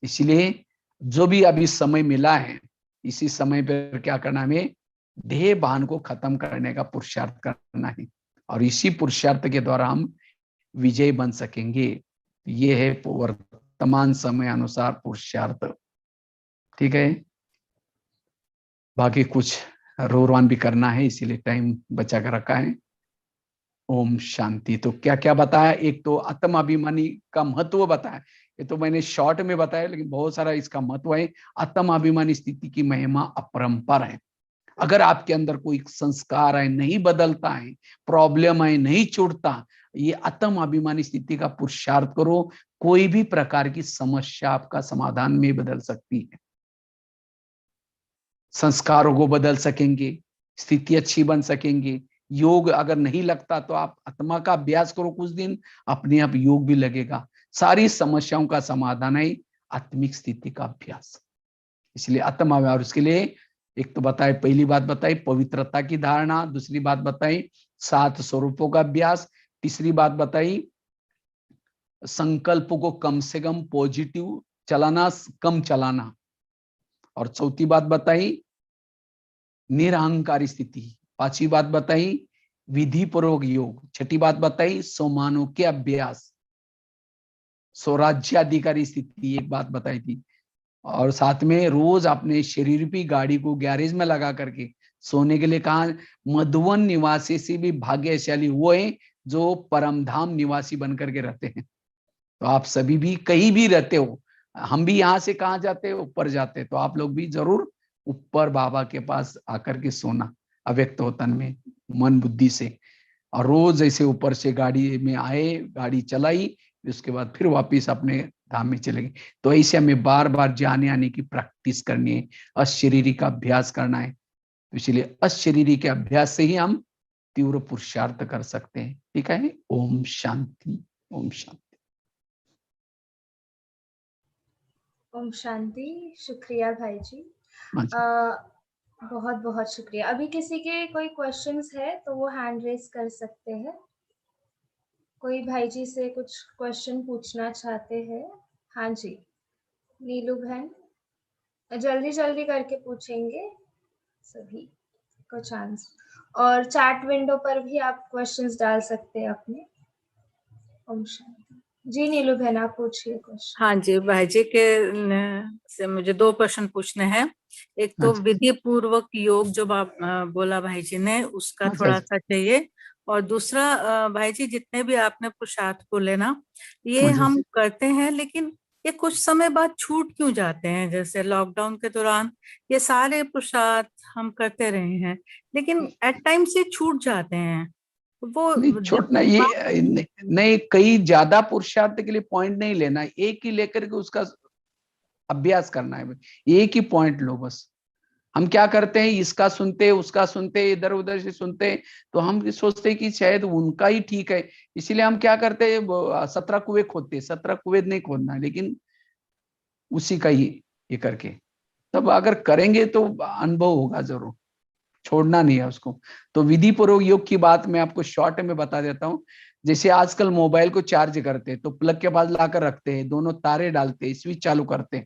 इसलिए जो भी अभी समय मिला है, इसी समय पर क्या करना है, हमें देह भान को खत्म करने का पुरुषार्थ करना है और इसी पुरुषार्थ के द्वारा हम विजय बन सकेंगे। ये है वर्तमान समय अनुसार पुरुषार्थ। ठीक है, बाकी कुछ रोरवान भी करना है, इसीलिए टाइम बचा कर रखा है। ओम शांति। तो क्या क्या बताया, एक तो आत्म अभिमानी का महत्व बताया, ये तो मैंने शॉर्ट में बताया लेकिन बहुत सारा इसका महत्व है। आत्म अभिमानी स्थिति की महिमा अपरंपार है। अगर आपके अंदर कोई संस्कार है नहीं बदलता है, प्रॉब्लम है नहीं छूटता, ये आत्म अभिमानी स्थिति का पुरुषार्थ करो, कोई भी प्रकार की समस्या आपका समाधान में बदल सकती है। संस्कारों को बदल सकेंगे, स्थिति अच्छी बन सकेंगे। योग अगर नहीं लगता तो आप आत्मा का अभ्यास करो कुछ दिन, अपने आप योग भी लगेगा। सारी समस्याओं का समाधान है आत्मिक स्थिति का अभ्यास। इसलिए आत्मा और उसके लिए एक तो बताए, पहली बात बताई पवित्रता की धारणा, दूसरी बात बताई 7 स्वरूपों का अभ्यास, तीसरी बात बताई संकल्प को कम से कम पॉजिटिव चलाना, कम चलाना, और चौथी बात बताई निरहंकारी स्थिति, पांचवी बात बताई विधि पूर्वक योग, छठी बात बताई सोमानों के अभ्यास, स्वराज्याधिकारी स्थिति एक बात बताई थी, और साथ में रोज अपने शरीर रूपी गाड़ी को गैरेज में लगा करके सोने के लिए कहा। मधुवन निवासी से भी भाग्यशाली वो है जो परमधाम निवासी बनकर के रहते हैं। तो आप सभी भी कहीं भी रहते हो, हम भी यहाँ से कहाँ जाते हैं, ऊपर जाते हैं, तो आप लोग भी जरूर ऊपर बाबा के पास आकर के सोना अव्यक्त होतन में मन बुद्धि से, और रोज ऐसे ऊपर से गाड़ी में आए, गाड़ी चलाई, उसके बाद फिर वापिस अपने धाम में चले गए। तो ऐसे हमें बार बार जाने आने की प्रैक्टिस करनी है, अशरीरी का अभ्यास करना है। तो इसलिए अशरीरी के अभ्यास से ही हम तीव्र पुरुषार्थ कर सकते हैं। ठीक है, ओम शांति, ओम शांति। ओम शांति। शुक्रिया भाई जी, हाँ जी। बहुत बहुत शुक्रिया। अभी किसी के कोई क्वेश्चंस है तो वो हैंड रेस कर सकते हैं। कोई भाई जी से कुछ क्वेश्चन पूछना चाहते हैं? हाँ जी, नीलू बहन, जल्दी जल्दी करके पूछेंगे सभी को चांस, और चैट विंडो पर भी आप क्वेश्चंस डाल सकते हैं अपने। ओम शांति। जी नीलू बहन, आप पूछिए क्वेश्चन। हाँ जी, भाई जी के से मुझे 2 प्रश्न पूछने हैं। एक तो विधि पूर्वक योग जो बोला भाई जी ने, उसका थोड़ा सा चाहिए, और दूसरा भाई जी जितने भी आपने पुरुषार्थ बोले ना, ये हम करते हैं, लेकिन ये कुछ समय बाद छूट क्यों जाते हैं? जैसे लॉकडाउन के दौरान ये सारे पुरुषार्थ हम करते रहे हैं, लेकिन एट टाइम से छूट जाते हैं। वो नहीं छोड़ना, ये नहीं, कई ज्यादा पुरुषार्थ के लिए पॉइंट नहीं लेना, एक ही लेकर के उसका अभ्यास करना है। एक ही पॉइंट लो बस। हम क्या करते हैं, इसका सुनते उसका सुनते इधर उधर से सुनते, तो हम सोचते हैं कि शायद उनका ही ठीक है, इसीलिए हम क्या करते हैं 17 कुएं खोदते। 17 कुएं नहीं खोदना है, लेकिन उसी का ही ये करके तब अगर करेंगे तो अनुभव होगा जरूर, छोड़ना नहीं है उसको। तो विधि पूर्वक योग की बात मैं आपको शॉर्ट में बता देता हूँ। जैसे आजकल मोबाइल को चार्ज करते हैं तो प्लग के पास लाकर रखते हैं, दोनों तारे डालते हैं, स्विच चालू करते हैं।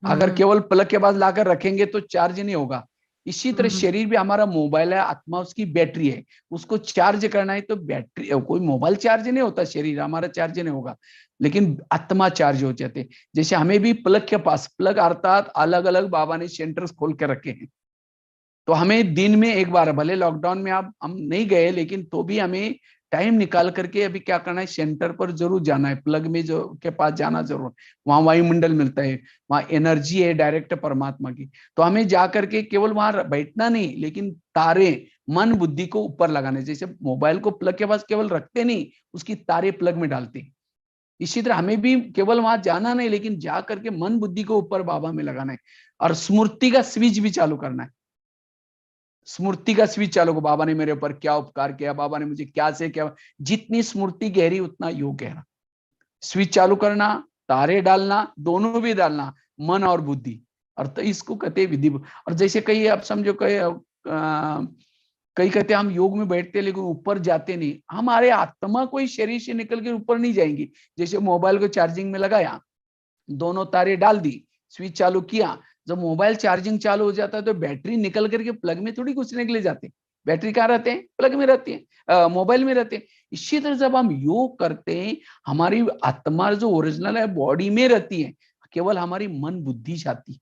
अगर केवल प्लग के पास लाकर रखेंगे तो चार्ज नहीं होगा। इसी तरह शरीर भी हमारा मोबाइल है, आत्मा उसकी बैटरी है, उसको चार्ज करना है तो बैटरी, कोई मोबाइल चार्ज नहीं होता, शरीर हमारा चार्ज नहीं होगा, लेकिन आत्मा चार्ज हो जाते। जैसे हमें भी प्लग के पास, प्लग अर्थात अलग अलग बाबा ने सेंटर्स खोल के रखे हैं, तो हमें दिन में एक बार, भले लॉकडाउन में आप हम नहीं गए, लेकिन तो भी हमें टाइम निकाल करके अभी क्या करना है, सेंटर पर जरूर जाना है, प्लग में जो के पास जाना जरूर। वहां वायुमंडल मिलता है, वहां एनर्जी है डायरेक्ट परमात्मा की। तो हमें जा करके केवल वहां बैठना नहीं, लेकिन तारे मन बुद्धि को ऊपर लगाने। जैसे मोबाइल को प्लग के पास केवल रखते नहीं, उसकी तारे प्लग में डालते। इसी तरह हमें भी केवल वहां जाना नहीं, लेकिन जा करके मन बुद्धि को ऊपर बाबा में लगाना है, और स्मृति का स्विच भी चालू करना है। स्मृति का स्विच चालू को, बाबा ने मेरे ऊपर क्या उपकार किया, बाबा ने मुझे क्या से क्या। जितनी स्मृति गहरी उतना योग गहरा। स्विच चालू करना, तारे डालना, दोनों भी डालना, मन और बुद्धि, और तो इसको कहते विधि। और जैसे कई आप समझो, कई कहते हम योग में बैठते लेकिन ऊपर जाते नहीं। हमारे आत्मा कोई शरीर से निकल के ऊपर नहीं जाएंगी। जैसे मोबाइल को चार्जिंग में लगाया, दोनों तारे डाल दी, स्विच चालू किया, जब मोबाइल चार्जिंग चालू हो जाता है तो बैटरी निकल करके प्लग में थोड़ी घुसने के लिए जाते हैं। बैटरी कहाँ रहते हैं? प्लग में रहती है, मोबाइल में रहते हैं। इसी तरह जब हम योग करते हैं, हमारी आत्मा जो ओरिजिनल है बॉडी में रहती है, केवल हमारी मन बुद्धि जाती है।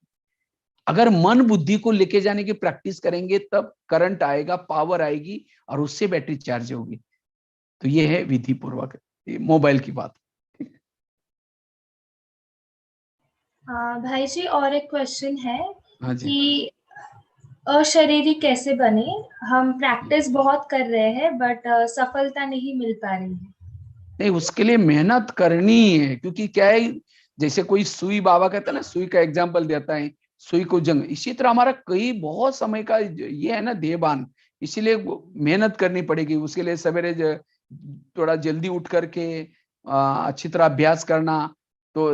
अगर मन बुद्धि को लेके जाने की प्रैक्टिस करेंगे तब करंट आएगा, पावर आएगी, और उससे बैटरी चार्ज होगी। तो ये है विधि पूर्वक मोबाइल की बात। भाई जी और एक क्वेश्चन है हाँ जी। कि अशरीरी कैसे बने? हम प्रैक्टिस बहुत कर रहे हैं बट सफलता नहीं मिल पा रही है। नहीं, उसके लिए मेहनत करनी ही है, क्योंकि क्या है, जैसे कोई सुई, बाबा कहता है ना, सुई का एग्जाम्पल देता है, सुई को जंग, इसी तरह हमारा कई बहुत समय का ये है ना देहबान, इसीलिए मेहनत करनी पड़ेगी। उसके लिए सवेरे थोड़ा जल्दी उठ करके अच्छी तरह अभ्यास करना, तो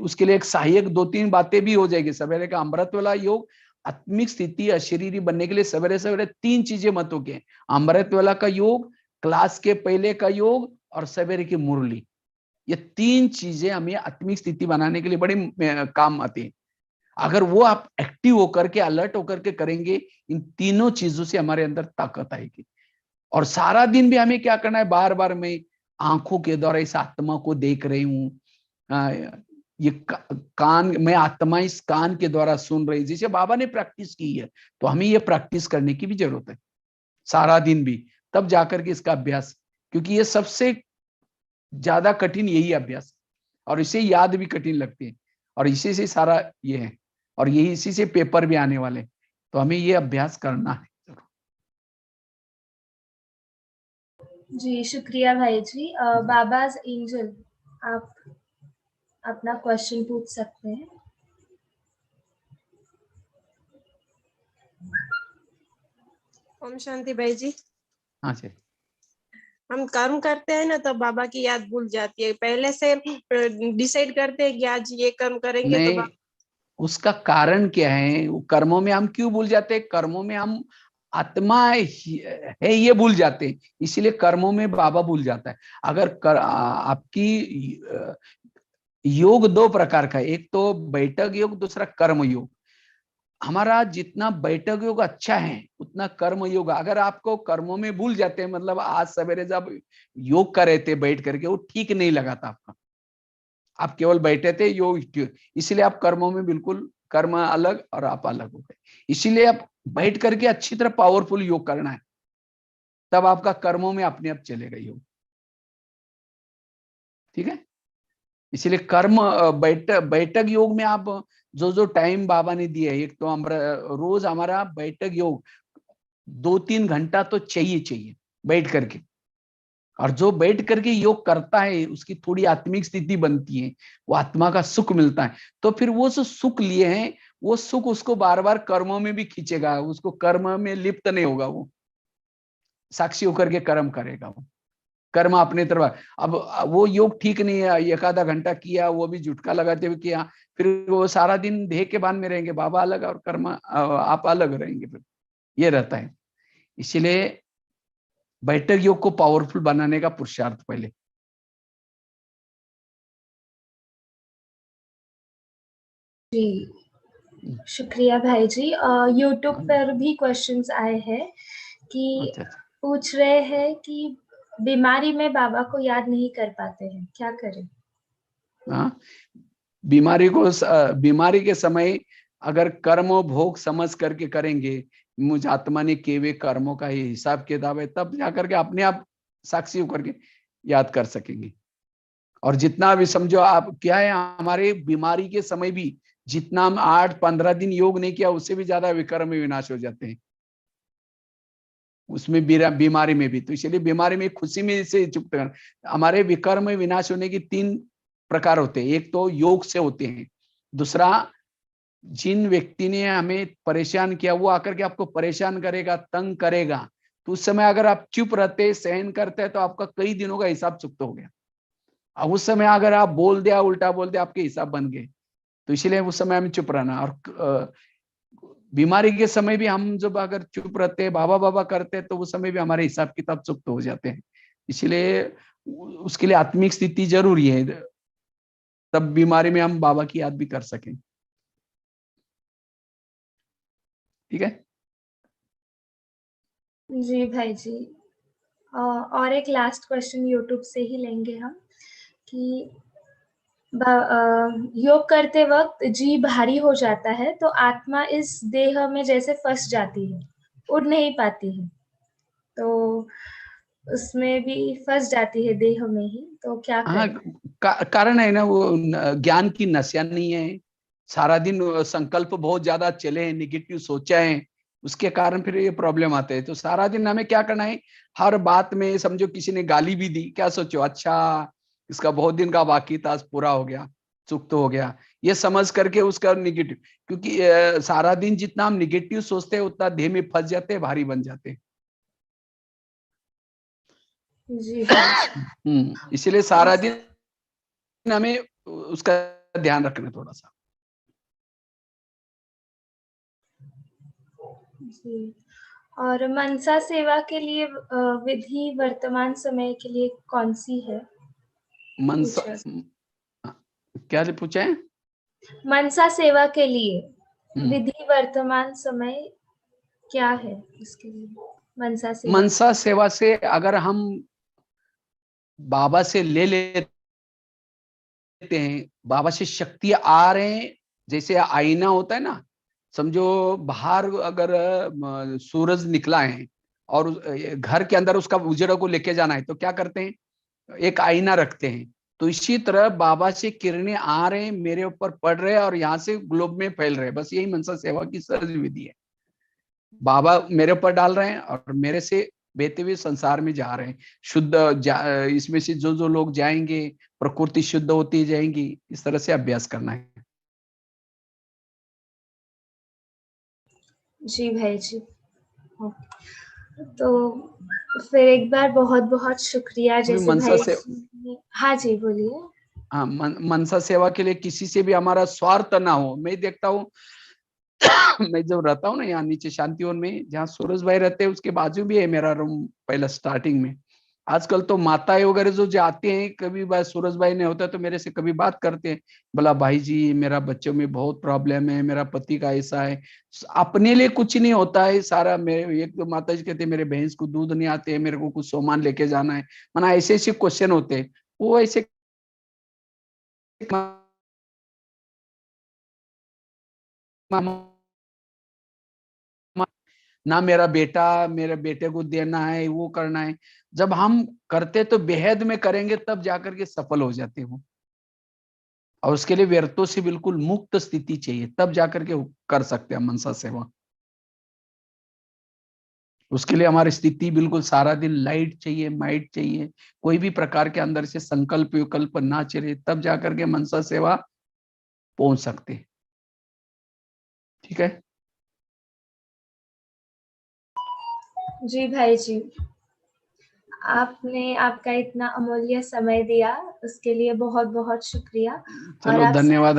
उसके लिए एक सहायक 2-3 बातें भी हो जाएगी। सवेरे का अमृत वाला योग, आत्मिक स्थिति अशरीरी बनने के लिए सवेरे सवेरे 3 चीजें मत हो के, अमृत वाला का योग, क्लास के पहले का योग और सवेरे की मुरली, ये 3 चीजें हमें आत्मिक स्थिति बनाने के लिए बड़ी काम आती है। अगर वो आप एक्टिव होकर के, अलर्ट होकर के करेंगे, इन तीनों चीजों से हमारे अंदर ताकत आएगी। और सारा दिन भी हमें क्या करना है, बार बार मैं आंखों के द्वारा इस आत्मा को देख रही हूँ, ये कान, मैं आत्मा इस कान के द्वारा सुन रही, जैसे बाबा ने प्रैक्टिस की है, तो हमें ये प्रैक्टिस करने की भी जरूरत है सारा दिन भी, तब जाकर के इसका अभ्यास, क्योंकि ये सबसे ज्यादा कठिन यही अभ्यास, और इसे याद भी कठिन लगती है, और इसी से सारा ये है, और यही इसी से पेपर भी आने वाले, तो हमें ये अभ्यास करना है। जी शुक्रिया भाई जी। बाबाज एंजल, आप अपना क्वेश्चन पूछ सकते हैं। ओम शांति भाई जी। हाँ जी। हम कर्म करते हैं ना तो बाबा की याद भूल जाती है, पहले से डिसाइड करते हैं कि आज ये कर्म करेंगे तो नहीं, उसका कारण क्या है, वो कर्मों में हम क्यों भूल जाते हैं, कर्मों में हम आत्मा है ये भूल जाते हैं, इसीलिए कर्मों में बाबा भूल जाता है। अगर आपकी योग 2 प्रकार का है, एक तो बैठक योग, दूसरा कर्म योग। हमारा जितना बैठक योग अच्छा है उतना कर्म योग, अगर आपको कर्मों में भूल जाते हैं, मतलब आज सवेरे जब योग कर रहे थे बैठ करके, वो ठीक नहीं लगा था आपका, आप केवल बैठे थे योग, इसीलिए आप कर्मों में बिल्कुल, कर्म अलग और आप अलग हो गए। इसीलिए आप बैठ करके अच्छी तरह पावरफुल योग करना है, तब आपका कर्मों में अपने आप चलेगा योग। ठीक है, इसीलिए कर्म बैठक योग में आप जो जो टाइम बाबा ने दिया है, एक तो रोज हमारा बैठक योग 2-3 घंटा तो चाहिए बैठ करके, और जो बैठ करके योग करता है उसकी थोड़ी आत्मिक स्थिति बनती है, वो आत्मा का सुख मिलता है, तो फिर वो जो सुख लिए हैं वो सुख उसको बार बार कर्मों में भी खींचेगा, उसको कर्म में लिप्त नहीं होगा, वो साक्षी होकर के कर्म करेगा, वो कर्म अपने तरफ। अब वो योग ठीक नहीं है, एक आधा घंटा किया, वो भी झुटका लगाते हुए किया, फिर वो सारा दिन देह के बांध में रहेंगे, बाबा अलग और कर्म आप अलग रहेंगे, फिर ये रहता है। इसीलिए बैठक योग को पावरफुल बनाने का पुरुषार्थ पहले। जी शुक्रिया भाई जी। यूट्यूब पर भी क्वेश्चंस आए हैं कि अच्छा। पूछ रहे हैं कि बीमारी में बाबा को याद नहीं कर पाते हैं, क्या करें? हाँ, बीमारी के समय अगर कर्म भोग समझ करके करेंगे, मुझ आत्मा ने किए हुए कर्मों का ये हिसाब किताब है, तब जाकर के अपने आप साक्षी होकर के याद कर सकेंगे। और जितना भी समझो आप, क्या है, हमारे बीमारी के समय भी जितना हम 8-15 दिन योग नहीं किया, उससे भी ज्यादा विकर्म में विनाश हो जाते हैं उसमें, बीमारी में भी। तो इसलिए बीमारी में खुशी में से चुप कर, हमारे विकर्म में विनाश होने की 3 प्रकार होते हैं। एक तो योग से होते हैं, दूसरा जिन व्यक्ति ने हमें परेशान किया वो आकर के आपको परेशान करेगा, तंग करेगा, तो उस समय अगर आप चुप रहते, सहन करते, तो आपका कई दिनों का हिसाब चुकता हो गया। अब उस समय अगर आप बोल दिया, उल्टा बोल दिया, आपके हिसाब बन गए, तो इसलिए उस समय हमें चुप रहना। और बीमारी के समय भी हम जब अगर चुप रहते, बाबा बाबा करते, तो उस समय भी हमारे हिसाब किताब चुकते हो जाते हैं। इसलिए उसके लिए आत्मिक स्थिति जरूरी है, तब बीमारी में हम बाबा की याद भी कर सकें। ठीक है जी भाई जी। और एक लास्ट क्वेश्चन यूट्यूब से ही लेंगे हम कि योग करते वक्त जी भारी हो जाता है तो आत्मा इस देह में जैसे फंस जाती है, उड़ नहीं पाती है, तो उसमें भी फंस जाती है देह में ही, तो क्या हाँ, करें? कारण है ना, वो ज्ञान की नशिया नहीं है, सारा दिन संकल्प बहुत ज्यादा चले हैं, निगेटिव सोचा है, उसके कारण फिर ये प्रॉब्लम आते हैं। तो सारा दिन हमें क्या करना है, हर बात में समझो किसी ने गाली भी दी, क्या सोचो, अच्छा इसका बहुत दिन का बाकी था, आज पूरा हो गया, चुप तो हो गया, ये समझ करके उसका निगेटिव, क्योंकि सारा दिन जितना हम निगेटिव सोचते हैं उतना देह में फंस जाते हैं, भारी बन जाते हैं। जी इसीलिए सारा दिन हमें उसका ध्यान रखना थोड़ा सा। जी। और मनसा सेवा के लिए विधि वर्तमान समय के लिए कौन सी है? मनसा क्या पूछा है? मनसा सेवा के लिए विधि वर्तमान समय क्या है इसके लिए? मनसा सेवा से अगर हम बाबा से ले लेते हैं, बाबा से शक्ति आ रहे हैं, जैसे आईना होता है ना, समझो बाहर अगर सूरज निकला है और घर के अंदर उसका उजड़ा को लेके जाना है तो क्या करते हैं, एक आईना रखते हैं। तो इसी तरह बाबा से किरणें आ रहे हैं, मेरे ऊपर पड़ रहे हैं और यहाँ से ग्लोब में फैल रहे हैं। बस यही मनसा सेवा की सहज विधि है। बाबा मेरे ऊपर डाल रहे हैं और मेरे से बहते हुए संसार में जा रहे हैं। शुद्ध इसमें से जो जो लोग जाएंगे, प्रकृति शुद्ध होती जाएंगी। इस तरह से अभ्यास करना है। जी भाई जी। तो फिर एक बार बहुत बहुत शुक्रिया। जैसे भाई हाँ जी बोलिए। हाँ, मनसा सेवा के लिए किसी से भी हमारा स्वार्थ ना हो। मैं देखता हूँ मैं जब रहता हूँ ना यहाँ नीचे शांतिवन में, जहाँ सूरज भाई रहते हैं उसके बाजू भी है मेरा रूम पहला स्टार्टिंग में। आजकल तो माताएं वगैरह जो जाते हैं, कभी भाई सूरज भाई ने होता है तो मेरे से कभी बात करते हैं, बोला भाई जी मेरा बच्चों में बहुत प्रॉब्लम है, मेरा पति का ऐसा है। अपने लिए कुछ नहीं होता है सारा। मेरे एक तो माता जी कहते मेरे भैंस को दूध नहीं आते है, मेरे को कुछ सामान लेके जाना है, माना ऐसे ऐसे क्वेश्चन होते हैं। वो ऐसे ना मेरा बेटा, मेरे बेटे को देना है, वो करना है। जब हम करते तो बेहद में करेंगे तब जाकर के सफल हो जाते हो। और उसके लिए व्यर्थों से बिल्कुल मुक्त स्थिति चाहिए, तब जाकर के कर सकते हैं मनसा सेवा। उसके लिए हमारी स्थिति बिल्कुल सारा दिन लाइट चाहिए, माइट चाहिए, कोई भी प्रकार के अंदर से संकल्प विकल्प ना चले, तब जाकर के मनसा सेवा पहुंच सकते हैं। ठीक है जी भाई जी, आपने आपका इतना अमूल्य समय दिया उसके लिए बहुत बहुत शुक्रिया। चलो धन्यवाद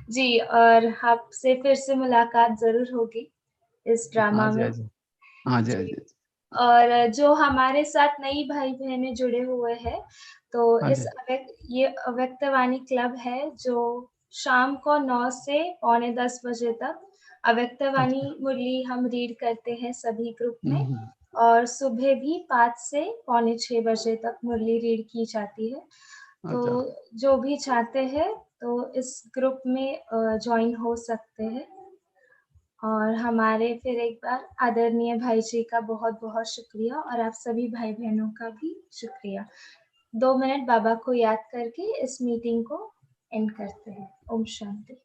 जी। और आपसे फिर से मुलाकात जरूर होगी इस ड्रामा में। हाँ जी। और जो हमारे साथ नई भाई बहनें जुड़े हुए हैं, तो ये अव्यक्तवाणी क्लब है जो शाम को 9 से पौने 10 बजे तक अव्यक्तवाणी मुरली हम रीड करते हैं सभी ग्रुप में। और सुबह भी 5 से पौने 6 बजे तक मुरली रीड की जाती है। तो जो भी चाहते हैं तो इस ग्रुप में ज्वाइन हो सकते हैं। और हमारे फिर एक बार आदरणीय भाई जी का बहुत बहुत शुक्रिया और आप सभी भाई बहनों का भी शुक्रिया। 2 मिनट बाबा को याद करके इस मीटिंग को एंड करते हैं। ओम शांति।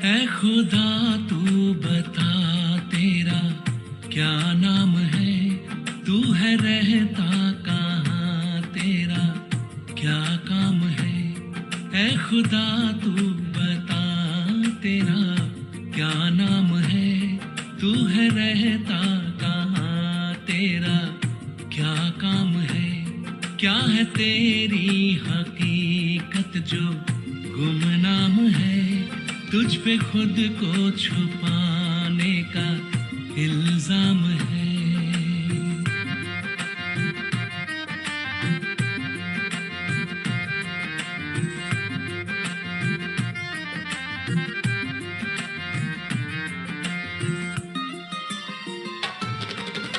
ऐ खुदा तू बता तेरा क्या नाम है, तू है रहता कहाँ, तेरा क्या काम है। ऐ खुदा तू बता तेरा क्या नाम है, तू है रहता कहाँ, तेरा क्या काम है। क्या है तेरी हकीकत जो गुमनाम है, तुझ पे खुद को छुपाने का इल्जाम है।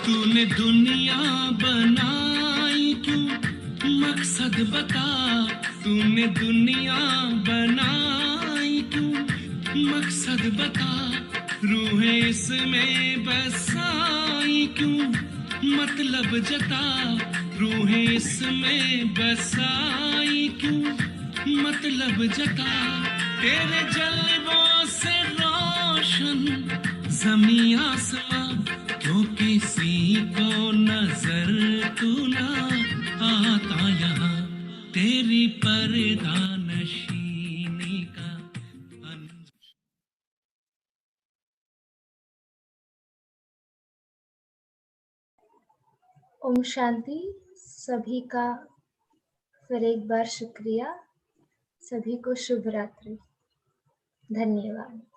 तूने दुनिया बनाई क्यों, मकसद बता। तूने दुनिया बनाई क्यों, मकसद बता। रूहें इसमें बसाई क्यों, मतलब जता। रूहें इसमें बसाई क्यों, मतलब जता। तेरे जलवों से रोशन ज़मीं आसमां, क्यों किसी को नजर तू ना आता यहाँ। तेरी पर्दा नशीनी का ओम शांति। सभी का फिर एक बार शुक्रिया। सभी को शुभ रात्रि। धन्यवाद।